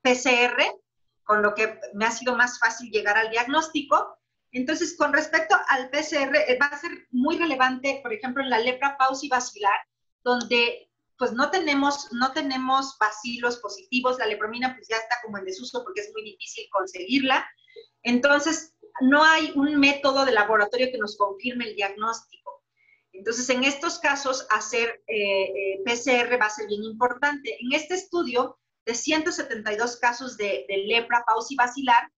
PCR, con lo que me ha sido más fácil llegar al diagnóstico. Entonces, con respecto al PCR, va a ser muy relevante, por ejemplo, en la lepra paucibacilar, donde pues no tenemos bacilos positivos, la lepromina pues ya está como en desuso porque es muy difícil conseguirla. Entonces, no hay un método de laboratorio que nos confirme el diagnóstico. Entonces, en estos casos, hacer PCR va a ser bien importante. En este estudio de 172 casos de lepra paucibacilar,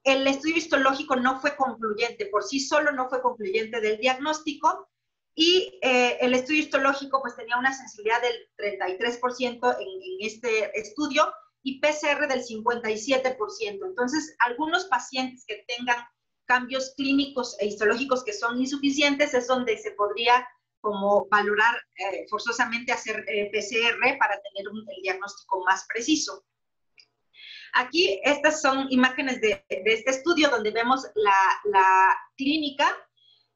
el estudio histológico no fue concluyente, por sí solo no fue concluyente del diagnóstico, y el estudio histológico pues tenía una sensibilidad del 33% en este estudio y PCR del 57%. Entonces, algunos pacientes que tengan cambios clínicos e histológicos que son insuficientes es donde se podría como valorar forzosamente hacer PCR para tener el diagnóstico más preciso. Aquí estas son imágenes de este estudio donde vemos la clínica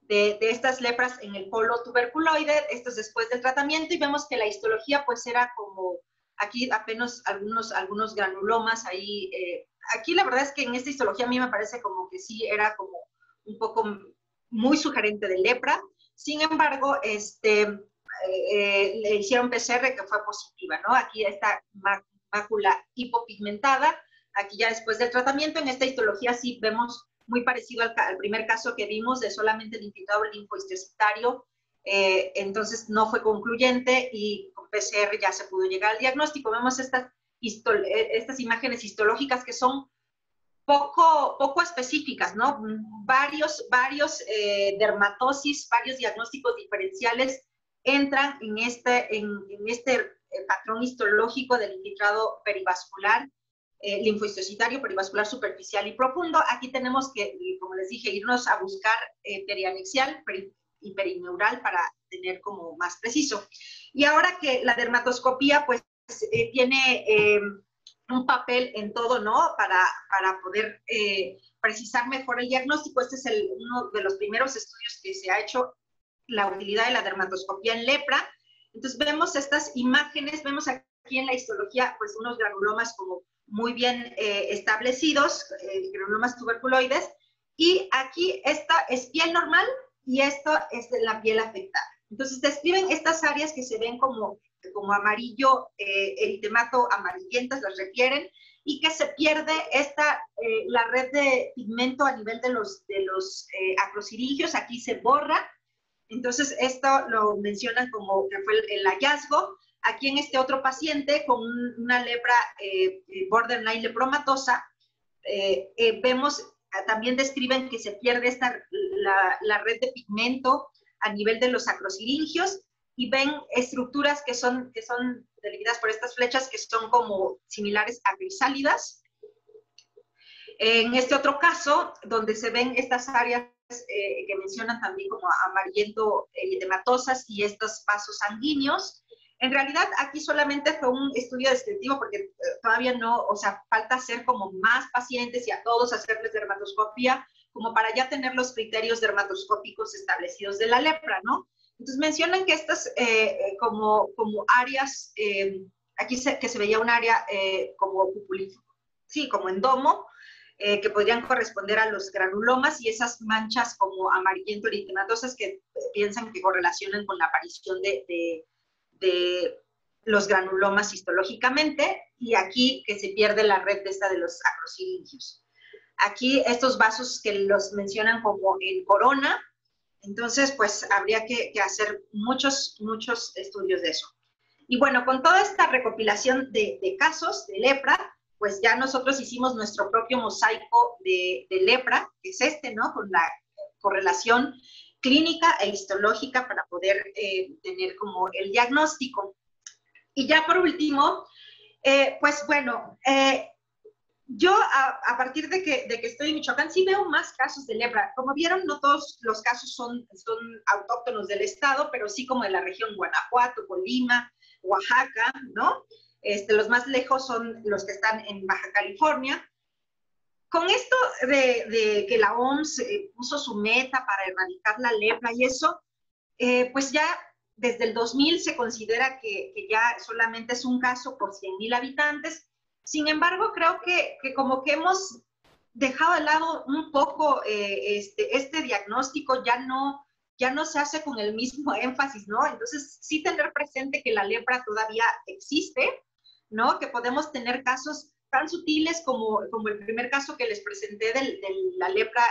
de estas lepras en el polo tuberculoide, esto es después del tratamiento, y vemos que la histología pues era como, aquí apenas algunos granulomas ahí. Aquí la verdad es que en esta histología a mí me parece como que sí era como un poco muy sugerente de lepra. Sin embargo, le hicieron PCR que fue positiva, ¿no? Aquí esta mácula hipopigmentada, aquí ya después del tratamiento. En esta histología sí vemos muy parecido al primer caso que vimos de solamente el infiltrado linfohistiocitario, entonces no fue concluyente y con PCR ya se pudo llegar al diagnóstico. Vemos estas imágenes histológicas que son poco específicas, ¿no? Varios dermatosis, varios diagnósticos diferenciales entran en este patrón histológico del infiltrado perivascular, linfohistocitario, perivascular superficial y profundo. Aquí tenemos que, como les dije, irnos a buscar perianexial y perineural para tener como más preciso. Y ahora que la dermatoscopía pues tiene un papel en todo, ¿no? Para poder precisar mejor el diagnóstico. Este es uno de los primeros estudios que se ha hecho, la utilidad de la dermatoscopía en lepra. Entonces vemos estas imágenes, vemos aquí en la histología pues unos granulomas como muy bien establecidos, granulomas tuberculoides, y aquí esta es piel normal y esto es de la piel afectada. Entonces describen estas áreas que se ven como como amarillo, eritemato amarillentas las refieren, y que se pierde la red de pigmento a nivel de los acrociringios, aquí se borra. Entonces esto lo mencionan como que fue el hallazgo. Aquí en este otro paciente con una lepra borderline lepromatosa, vemos, también describen que se pierde la red de pigmento a nivel de los acrociringios, y ven estructuras que son delimitadas por estas flechas, que son como similares a crisálidas. En este otro caso, donde se ven estas áreas que mencionan también como amarillento eritematosas y estos vasos sanguíneos, en realidad aquí solamente fue un estudio descriptivo, porque todavía no, o sea, falta hacer como más pacientes y a todos hacerles dermatoscopía, como para ya tener los criterios dermatoscópicos establecidos de la lepra, ¿no? Entonces mencionan que estas como áreas, aquí que se veía un área como sí, como endomo, que podrían corresponder a los granulomas, y esas manchas como amarillento eritematosas que piensan que correlacionan con la aparición de los granulomas histológicamente, y aquí que se pierde la red de los acrociringios. Aquí estos vasos que los mencionan como en corona. Entonces, pues habría que hacer muchos estudios de eso. Y bueno, con toda esta recopilación de casos de lepra, pues ya nosotros hicimos nuestro propio mosaico de lepra, que es ¿no? Con la correlación clínica e histológica para poder tener como el diagnóstico. Y ya por último, pues bueno, yo a partir de que estoy en Michoacán sí veo más casos de lepra. Como vieron, no todos los casos son autóctonos del estado, pero sí como de la región Guanajuato, Colima, Oaxaca, ¿no? Los más lejos son los que están en Baja California. Con esto de que la OMS puso su meta para erradicar la lepra y eso, pues ya desde el 2000 se considera que ya solamente es un caso por 100,000 habitantes. Sin embargo, creo que como que hemos dejado de lado un poco este diagnóstico, ya no se hace con el mismo énfasis, ¿no? Entonces, sí tener presente que la lepra todavía existe, ¿no? Que podemos tener casos tan sutiles como el primer caso que les presenté de la lepra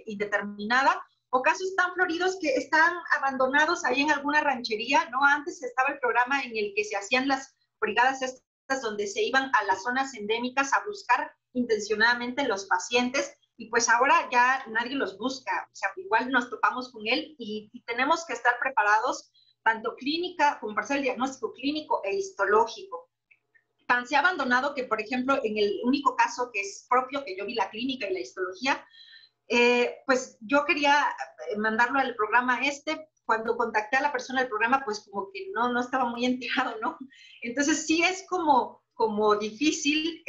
indeterminada, o casos tan floridos que están abandonados ahí en alguna ranchería, ¿no? Antes estaba el programa en el que se hacían las brigadas estas donde se iban a las zonas endémicas a buscar intencionadamente los pacientes, y pues ahora ya nadie los busca, o sea, igual nos topamos con él y tenemos que estar preparados, tanto clínica como para hacer el diagnóstico clínico e histológico. Tan se ha abandonado que, por ejemplo, en el único caso que es propio, que yo vi la clínica y la histología, pues yo quería mandarlo al programa cuando contacté a la persona del programa, pues como que no estaba muy enterado, ¿no? Entonces sí es como difícil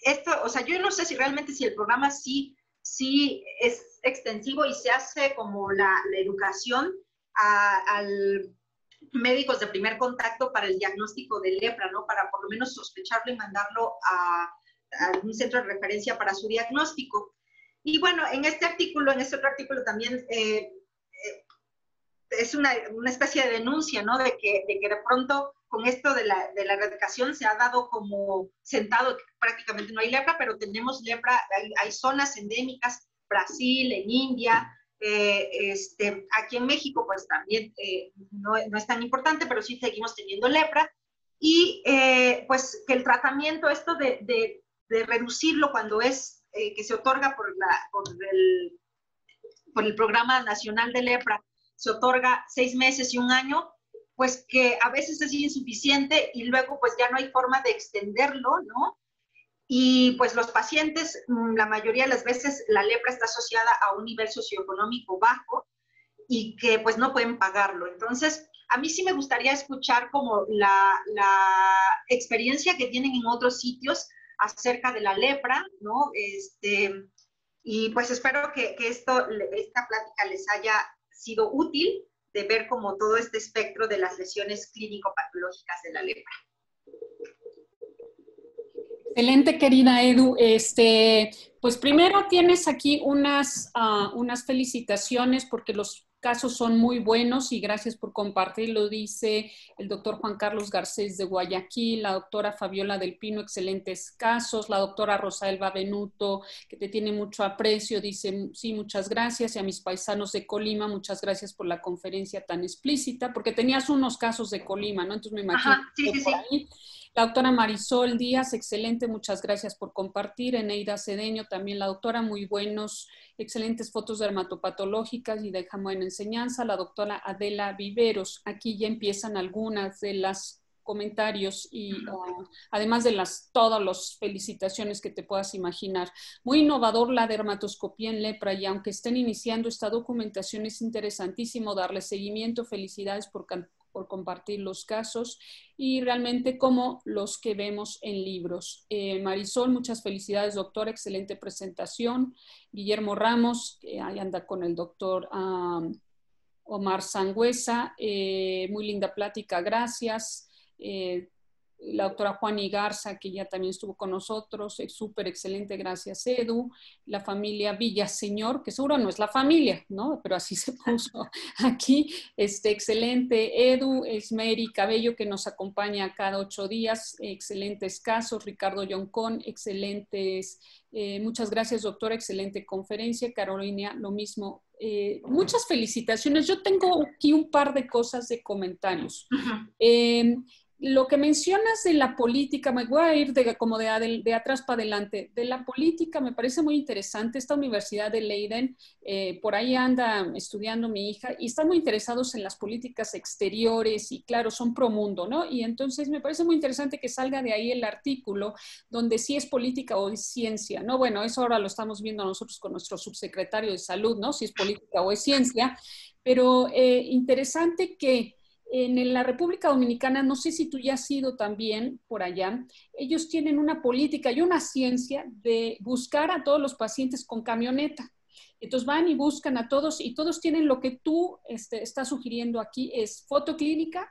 esto, o sea, yo no sé si realmente si el programa sí es extensivo y se hace como la educación al médicos de primer contacto para el diagnóstico de lepra, ¿no? Para por lo menos sospecharlo y mandarlo a algún centro de referencia para su diagnóstico. Y bueno, en este otro artículo también es una especie de denuncia, ¿no? De que de pronto con esto de la erradicación se ha dado como sentado que prácticamente no hay lepra, pero tenemos lepra, hay zonas endémicas, Brasil, en India, aquí en México pues también no es tan importante, pero sí seguimos teniendo lepra, y pues que el tratamiento esto de reducirlo cuando es que se otorga por el Programa Nacional de Lepra, se otorga 6 meses y 1 año, pues que a veces es insuficiente y luego pues ya no hay forma de extenderlo, ¿no? Y pues los pacientes, la mayoría de las veces la lepra está asociada a un nivel socioeconómico bajo y que pues no pueden pagarlo. Entonces, a mí sí me gustaría escuchar como la experiencia que tienen en otros sitios acerca de la lepra, ¿no? Y pues espero que esta plática les haya sido útil de ver como todo este espectro de las lesiones clínico-patológicas de la lepra. Excelente, querida Edu. Pues primero tienes aquí unas felicitaciones porque los casos son muy buenos y gracias por compartirlo, dice el doctor Juan Carlos Garcés de Guayaquil, la doctora Fabiola del Pino, excelentes casos, la doctora Rosalba Benuto, que te tiene mucho aprecio, dice, sí, muchas gracias, y a mis paisanos de Colima, muchas gracias por la conferencia tan explícita, porque tenías unos casos de Colima, ¿no? Entonces me imagino Ajá, sí, sí, por sí. ahí. La doctora Marisol Díaz, excelente, muchas gracias por compartir. Eneida Cedeño, también la doctora, muy buenos, excelentes fotos dermatopatológicas y deja buena enseñanza. La doctora Adela Viveros, aquí ya empiezan algunas de las comentarios y además de todas las felicitaciones que te puedas imaginar. Muy innovador la dermatoscopía en lepra y aunque estén iniciando esta documentación es interesantísimo darle seguimiento. Felicidades por compartir los casos y realmente como los que vemos en libros. Marisol, muchas felicidades, doctora, excelente presentación. Guillermo Ramos, ahí anda con el doctor Omar Sangüesa, muy linda plática, gracias. La doctora Juani Garza, que ya también estuvo con nosotros, súper excelente, gracias Edu. La familia Villaseñor, que seguro no es la familia, ¿no? Pero así se puso aquí, excelente. Edu, Esmeri Cabello, que nos acompaña cada 8 días, excelentes casos. Ricardo Yoncón, excelentes. Muchas gracias, doctora, excelente conferencia. Carolina, lo mismo. Muchas felicitaciones. Yo tengo aquí un par de cosas de comentarios. Lo que mencionas de la política, me voy a ir como de atrás para adelante, de la política me parece muy interesante. Esta Universidad de Leiden, por ahí anda estudiando mi hija y están muy interesados en las políticas exteriores y claro, son pro mundo, ¿no? Y entonces me parece muy interesante que salga de ahí el artículo donde sí es política o es ciencia, ¿no? Bueno, eso ahora lo estamos viendo nosotros con nuestro subsecretario de Salud, ¿no? Si es política o es ciencia, pero interesante que en la República Dominicana, no sé si tú ya has ido también por allá, ellos tienen una política y una ciencia de buscar a todos los pacientes con camioneta. Entonces van y buscan a todos y todos tienen lo que tú estás sugiriendo aquí, es foto clínica,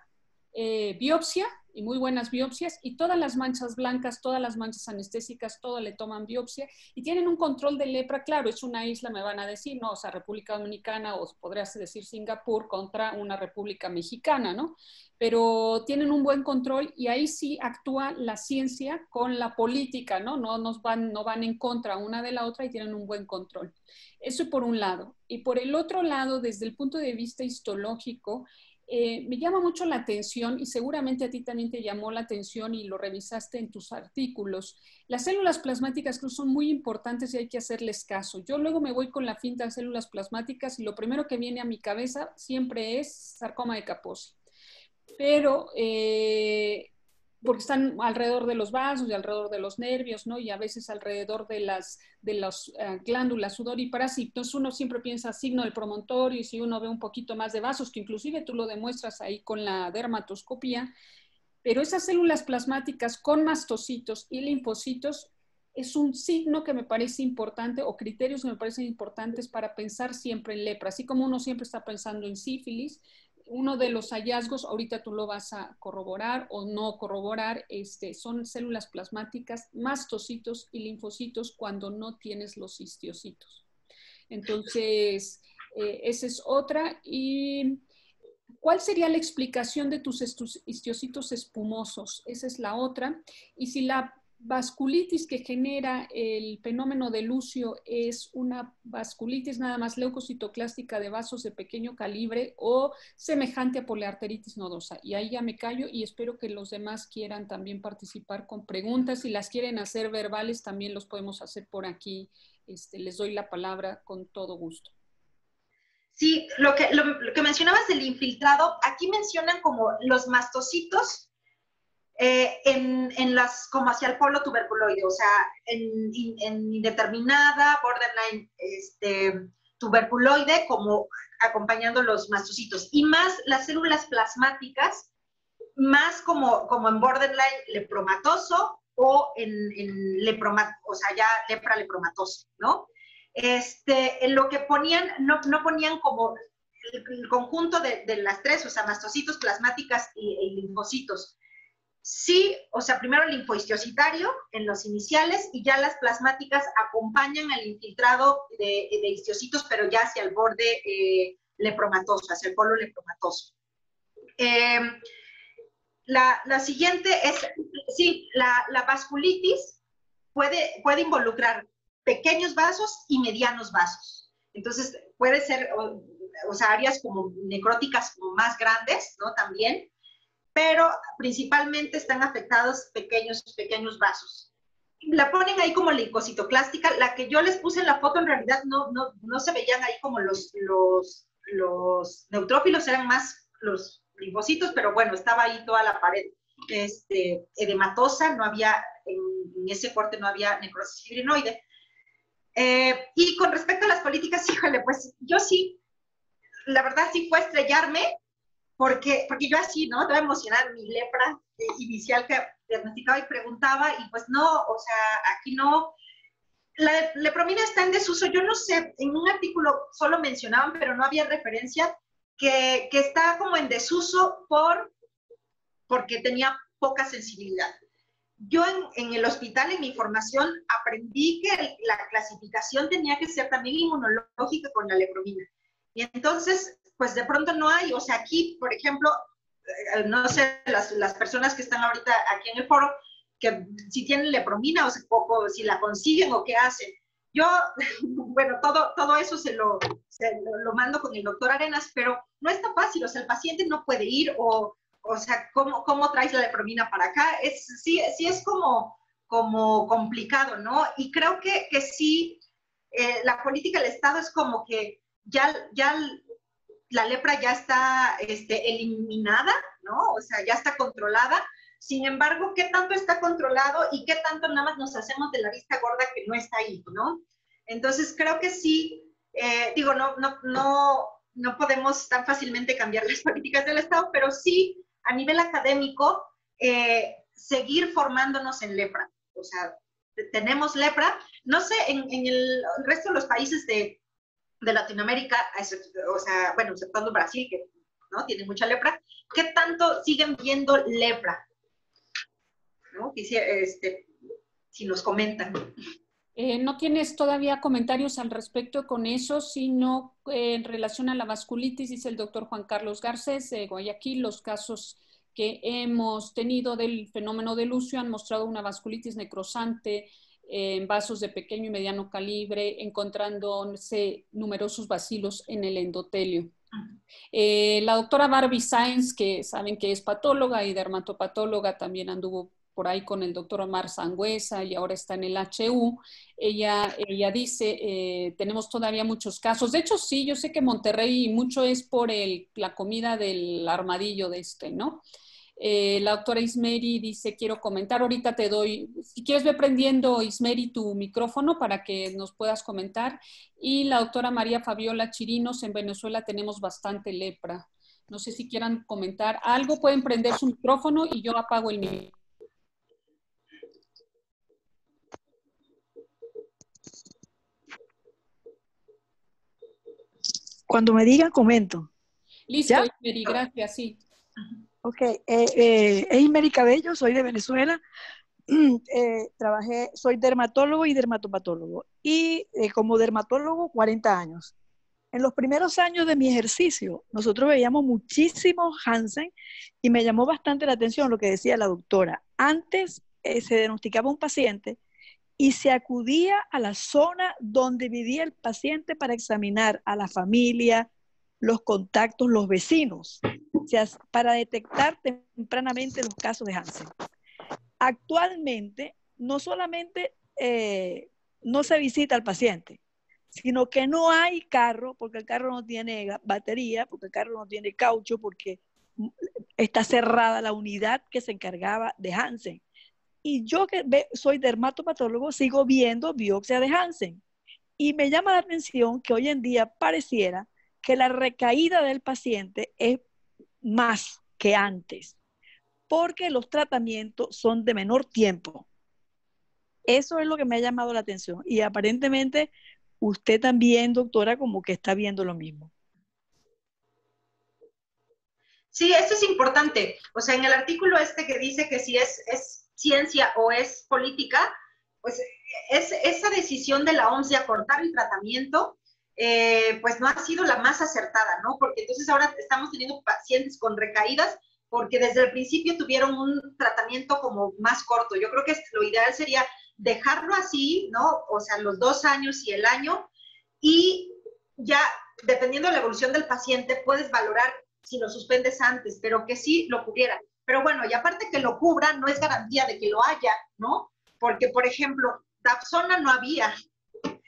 biopsia y muy buenas biopsias y todas las manchas blancas, todas las manchas anestésicas, todo le toman biopsia y tienen un control de lepra, claro, es una isla, me van a decir, ¿no? O sea, República Dominicana o podrías decir Singapur contra una República Mexicana, ¿no? Pero tienen un buen control y ahí sí actúa la ciencia con la política, ¿no? No van en contra una de la otra y tienen un buen control. Eso por un lado. Y por el otro lado, desde el punto de vista histológico, me llama mucho la atención y seguramente a ti también te llamó la atención y lo revisaste en tus artículos. Las células plasmáticas creo son muy importantes y hay que hacerles caso. Yo luego me voy con la finta de células plasmáticas y lo primero que viene a mi cabeza siempre es sarcoma de Kaposi. Pero porque están alrededor de los vasos y alrededor de los nervios, ¿no? Y a veces alrededor de las glándulas sudoríparas, y entonces uno siempre piensa signo del promontorio, y si uno ve un poquito más de vasos, que inclusive tú lo demuestras ahí con la dermatoscopía, pero esas células plasmáticas con mastocitos y linfocitos es un signo que me parece importante, o criterios que me parecen importantes para pensar siempre en lepra, así como uno siempre está pensando en sífilis. Uno de los hallazgos, ahorita tú lo vas a corroborar o no corroborar, son células plasmáticas, mastocitos y linfocitos cuando no tienes los histiocitos. Entonces, esa es otra. ¿Y cuál sería la explicación de tus histiocitos espumosos? Esa es la otra. Y si la vasculitis que genera el fenómeno de Lucio es una vasculitis nada más leucocitoclástica de vasos de pequeño calibre o semejante a poliarteritis nodosa. Y ahí ya me callo y espero que los demás quieran también participar con preguntas. Si las quieren hacer verbales, también los podemos hacer por aquí. Les doy la palabra con todo gusto. Sí, lo que mencionabas del infiltrado, aquí mencionan como los mastocitos como hacia el polo tuberculoide, o sea, en indeterminada, borderline tuberculoide, como acompañando los mastocitos. Y más las células plasmáticas, más como en borderline lepromatoso o o sea, ya lepra lepromatoso, ¿no? Lo que ponían, no ponían como el conjunto de las tres, o sea, mastocitos, plasmáticas y linfocitos. Sí, o sea, primero el linfohistiocitario en los iniciales y ya las plasmáticas acompañan al infiltrado de histiocitos, pero ya hacia el borde lepromatoso, hacia el polo lepromatoso. La siguiente es, sí, la vasculitis puede involucrar pequeños vasos y medianos vasos. Entonces, puede ser, o sea, áreas como necróticas como más grandes, ¿no? También, pero principalmente están afectados pequeños vasos. La ponen ahí como leucocitoclástica. La que yo les puse en la foto en realidad no se veían ahí como los neutrófilos, eran más los linfocitos, pero bueno, estaba ahí toda la pared edematosa, no había, en ese corte no había necrosis fibrinoide. Y con respecto a las políticas, híjole, pues yo sí, la verdad sí fue estrellarme, porque yo así, ¿no? Estaba emocionada, mi lepra inicial que diagnosticaba y preguntaba, y pues no, o sea, aquí no. La lepromina está en desuso. Yo no sé, en un artículo solo mencionaban, pero no había referencia, que está como en desuso porque tenía poca sensibilidad. Yo en el hospital, en mi formación, aprendí que la clasificación tenía que ser también inmunológica con la lepromina. Y entonces, pues de pronto no hay, o sea, aquí, por ejemplo, no sé, las personas que están ahorita aquí en el foro, que si tienen lepromina o si la consiguen o qué hacen. Yo, bueno, todo eso se lo mando con el doctor Arenas, pero no es tan fácil, o sea, el paciente no puede ir o sea, ¿cómo traes la lepromina para acá? Sí es como complicado, ¿no? Y creo que sí, la política del Estado es como que ya la lepra ya está eliminada, ¿no? O sea, ya está controlada. Sin embargo, ¿qué tanto está controlado y qué tanto nada más nos hacemos de la vista gorda que no está ahí, ¿no? Entonces, creo que sí, digo, no podemos tan fácilmente cambiar las políticas del Estado, pero sí, a nivel académico, seguir formándonos en lepra. O sea, tenemos lepra. No sé, en el resto de los países de Latinoamérica, o sea, bueno, exceptuando Brasil, que ¿no? tiene mucha lepra, ¿qué tanto siguen viendo lepra? ¿No? Si nos comentan. ¿No tienes todavía comentarios al respecto con eso, sino en relación a la vasculitis? Dice el doctor Juan Carlos Garcés de Guayaquil, los casos que hemos tenido del fenómeno de Lucio han mostrado una vasculitis necrosante en vasos de pequeño y mediano calibre, encontrándose numerosos bacilos en el endotelio. La doctora Barbie Sáenz, que saben que es patóloga y dermatopatóloga, también anduvo por ahí con el doctor Omar Sangüesa y ahora está en el HU. Ella dice, tenemos todavía muchos casos. De hecho, sí, yo sé que Monterrey mucho es por la comida del armadillo ¿no? La doctora Ismeri dice, quiero comentar, ahorita te doy, si quieres ve prendiendo, Ismeri, tu micrófono para que nos puedas comentar. Y la doctora María Fabiola Chirinos, en Venezuela tenemos bastante lepra. No sé si quieran comentar algo, pueden prender su micrófono y yo apago el mío. Cuando me digan, comento. Listo, Ismeri, gracias, sí. Ok, es Ismeri Cabello, soy de Venezuela. Soy dermatólogo y dermatopatólogo. Y como dermatólogo, 40 años. En los primeros años de mi ejercicio, nosotros veíamos muchísimo Hansen y me llamó bastante la atención lo que decía la doctora. Antes se diagnosticaba un paciente y se acudía a la zona donde vivía el paciente para examinar a la familia, los contactos, los vecinos, o sea, para detectar tempranamente los casos de Hansen. Actualmente, no solamente no se visita al paciente, sino que no hay carro, porque el carro no tiene batería, porque el carro no tiene caucho, porque está cerrada la unidad que se encargaba de Hansen. Y yo que soy dermatopatólogo sigo viendo biopsia de Hansen. Y me llama la atención que hoy en día pareciera que la recaída del paciente es más que antes, porque los tratamientos son de menor tiempo. Eso es lo que me ha llamado la atención. Y aparentemente usted también, doctora, como que está viendo lo mismo. Sí, esto es importante. O sea, en el artículo que dice que si es ciencia o es política, pues esa decisión de la OMS de acortar el tratamiento pues no ha sido la más acertada, ¿no? Porque entonces ahora estamos teniendo pacientes con recaídas porque desde el principio tuvieron un tratamiento como más corto. Yo creo que lo ideal sería dejarlo así, ¿no? O sea, los 2 años y el año, y ya, dependiendo de la evolución del paciente, puedes valorar si lo suspendes antes, pero que sí lo cubriera. Pero bueno, y aparte que lo cubra, no es garantía de que lo haya, ¿no? Porque, por ejemplo, Dapsona no había.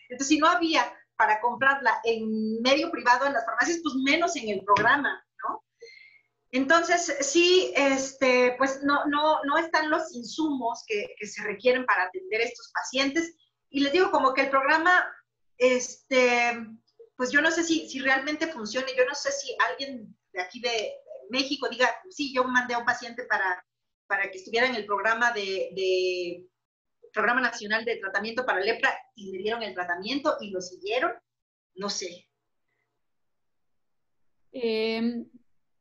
Entonces, si no había para comprarla en medio privado en las farmacias, pues menos en el programa, ¿no? Entonces, sí, pues no están los insumos que se requieren para atender a estos pacientes. Y les digo, como que el programa, pues yo no sé si realmente funcione. Yo no sé si alguien de aquí de México diga, sí, yo mandé a un paciente para que estuviera en el programa Programa Nacional de Tratamiento para Lepra y le dieron el tratamiento y lo siguieron. No sé.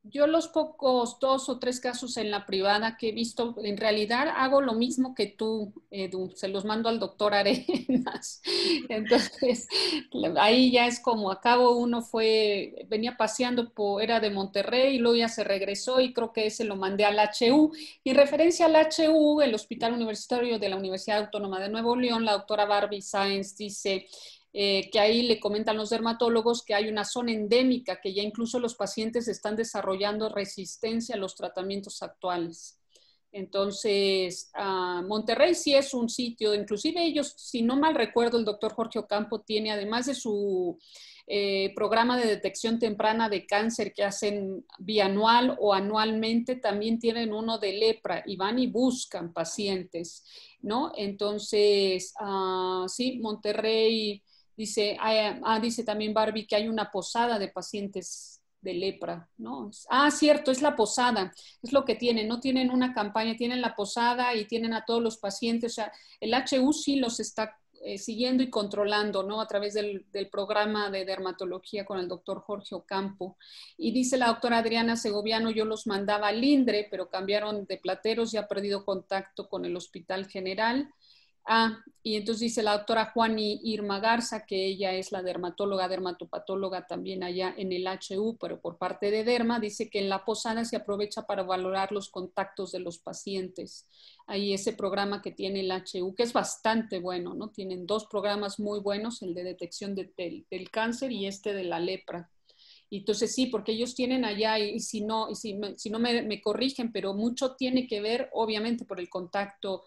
Yo los pocos 2 o 3 casos en la privada que he visto, en realidad hago lo mismo que tú, Edu, se los mando al doctor Arenas. Entonces, ahí ya es como, acabo uno venía paseando, era de Monterrey y luego ya se regresó y creo que ese lo mandé al HU. Y en referencia al HU, el Hospital Universitario de la Universidad Autónoma de Nuevo León, la doctora Barbie Sáenz dice que ahí le comentan los dermatólogos que hay una zona endémica, que ya incluso los pacientes están desarrollando resistencia a los tratamientos actuales. Entonces, Monterrey sí es un sitio, inclusive ellos, si no mal recuerdo, el doctor Jorge Ocampo tiene, además de su programa de detección temprana de cáncer que hacen bianual o anualmente, también tienen uno de lepra y van y buscan pacientes, ¿no? Entonces, sí, Monterrey... Dice, dice también Barbie que hay una posada de pacientes de lepra, ¿no? Cierto, es la posada, es lo que tienen, no tienen una campaña, tienen la posada y tienen a todos los pacientes, o sea, el HU sí los está siguiendo y controlando, ¿no? A través del programa de dermatología con el doctor Jorge Ocampo. Y dice la doctora Adriana Segoviano, yo los mandaba al INDRE, pero cambiaron de plateros y ha perdido contacto con el Hospital General. Y entonces dice la doctora Juani Irma Garza, que ella es la dermatopatóloga también allá en el HU, pero por parte de Derma, dice que en la posada se aprovecha para valorar los contactos de los pacientes. Ahí ese programa que tiene el HU, que es bastante bueno, ¿no? Tienen 2 programas muy buenos, el de detección del cáncer y de la lepra. Y entonces sí, porque ellos tienen allá, y si no me corrigen, pero mucho tiene que ver, obviamente, por el contacto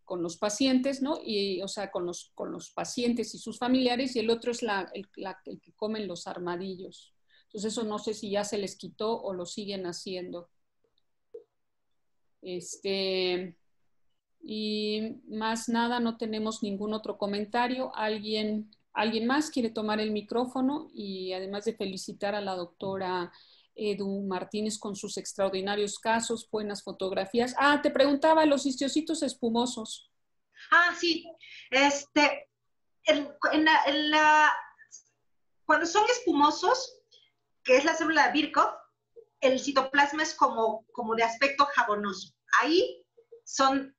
con los pacientes, ¿no? Y, o sea, con los pacientes y sus familiares, y el otro es el que comen los armadillos. Entonces eso no sé si ya se les quitó o lo siguen haciendo. Y más nada, no tenemos ningún otro comentario. ¿Alguien más quiere tomar el micrófono? Y además de felicitar a la doctora Edu Martínez con sus extraordinarios casos, buenas fotografías. Te preguntaba, los histiocitos espumosos. Sí. Cuando son espumosos, que es la célula de Birkhoff, el citoplasma es como de aspecto jabonoso. Ahí son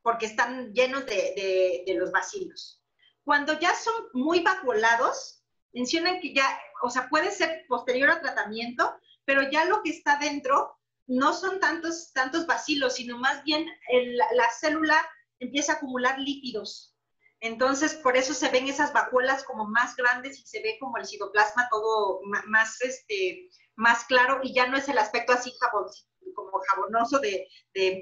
porque están llenos de los bacilos. Cuando ya son muy vacuolados, mencionan que ya, o sea, puede ser posterior al tratamiento, pero ya lo que está dentro no son tantos bacilos, sino más bien la célula empieza a acumular lípidos. Entonces, por eso se ven esas vacuolas como más grandes y se ve como el citoplasma todo más claro, y ya no es el aspecto así como jabonoso de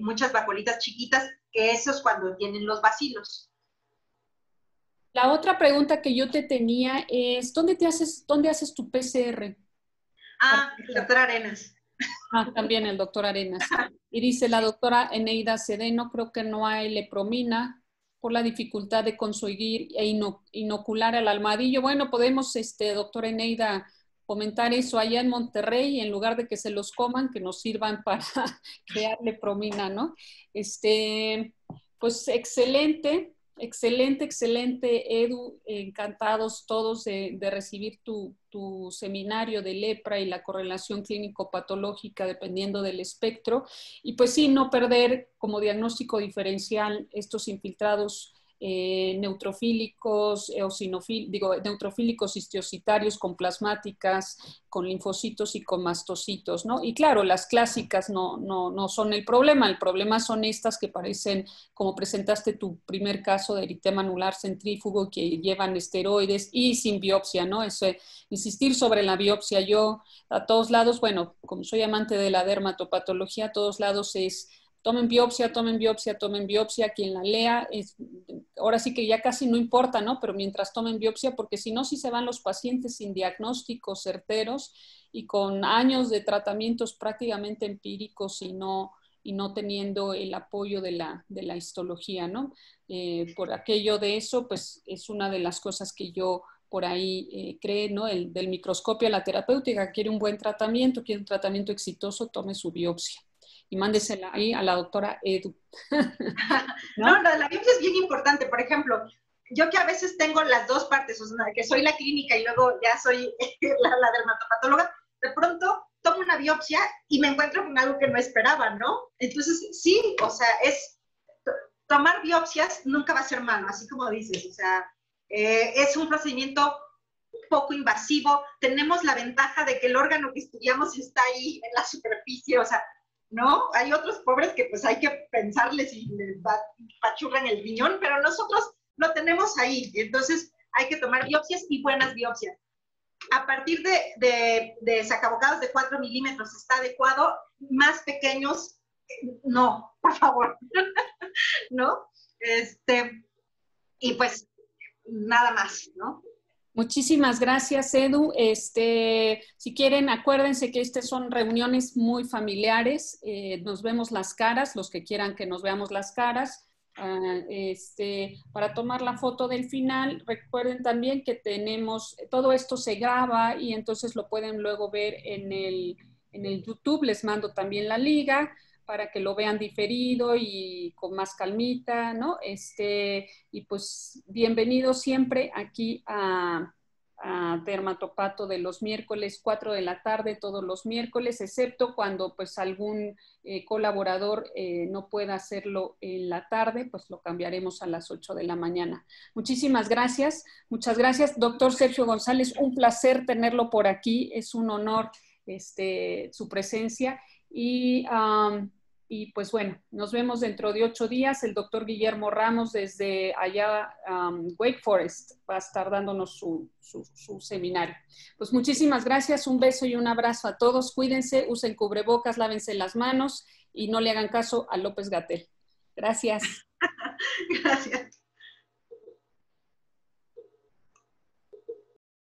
muchas vacuolitas chiquitas, que eso es cuando tienen los bacilos. La otra pregunta que yo te tenía es, ¿dónde haces tu PCR? El doctor Arenas. También el doctor Arenas. Y dice la doctora Eneida Sedeno, creo que no hay lepromina por la dificultad de conseguir e inocular al armadillo. Bueno, podemos, doctora Eneida, comentar eso allá en Monterrey, en lugar de que se los coman, que nos sirvan para crear lepromina, ¿no? Pues excelente. Excelente, Edu, encantados todos de recibir tu seminario de lepra y la correlación clínico-patológica dependiendo del espectro. Y pues sí, no perder como diagnóstico diferencial estos infiltrados neutrofílicos, neutrofílicos histiocitarios con plasmáticas, con linfocitos y con mastocitos, ¿no? Y claro, las clásicas no son el problema son estas que parecen, como presentaste tu primer caso de eritema anular centrífugo, que llevan esteroides y sin biopsia, ¿no? Insistir sobre la biopsia. Yo a todos lados, bueno, como soy amante de la dermatopatología, a todos lados es tomen biopsia, tomen biopsia, tomen biopsia, quien la lea, ahora sí que ya casi no importa, ¿no? Pero mientras tomen biopsia, porque si no, sí se van los pacientes sin diagnósticos certeros y con años de tratamientos prácticamente empíricos y no teniendo el apoyo de la histología, ¿no? Por aquello de eso, pues es una de las cosas que yo por ahí cree, ¿no? Del microscopio a la terapéutica, quiere un buen tratamiento, quiere un tratamiento exitoso, tome su biopsia. Y mándesela ahí a la doctora Edu. ¿No? La biopsia es bien importante. Por ejemplo, yo que a veces tengo las dos partes, o sea, que soy la clínica y luego ya soy la dermatopatóloga, de pronto tomo una biopsia y me encuentro con algo que no esperaba, ¿no? Entonces, sí, o sea, tomar biopsias nunca va a ser malo, así como dices, o sea, es un procedimiento poco invasivo, tenemos la ventaja de que el órgano que estudiamos está ahí en la superficie, o sea, ¿no? Hay otros pobres que pues hay que pensarles si les pachurran el riñón, pero nosotros lo tenemos ahí, entonces hay que tomar biopsias y buenas biopsias. A partir de sacabocados de 4 milímetros está adecuado, más pequeños, no, por favor, ¿no? Y pues nada más, ¿no? Muchísimas gracias, Edu. Si quieren, acuérdense que estas son reuniones muy familiares. Nos vemos las caras, los que quieran que nos veamos las caras. Para tomar la foto del final, recuerden también que todo esto se graba y entonces lo pueden luego ver en el YouTube. Les mando también la liga para que lo vean diferido y con más calmita, ¿no? Y pues bienvenidos siempre aquí a Dermatopato de los miércoles, 4 de la tarde, todos los miércoles, excepto cuando pues algún colaborador no pueda hacerlo en la tarde, pues lo cambiaremos a las 8 de la mañana. Muchísimas gracias, muchas gracias. Doctor Sergio González, un placer tenerlo por aquí, es un honor su presencia y pues bueno, nos vemos dentro de 8 días. El doctor Guillermo Ramos desde allá, Wake Forest, va a estar dándonos su seminario. Pues muchísimas gracias, un beso y un abrazo a todos. Cuídense, usen cubrebocas, lávense las manos y no le hagan caso a López-Gatell. Gracias. Gracias.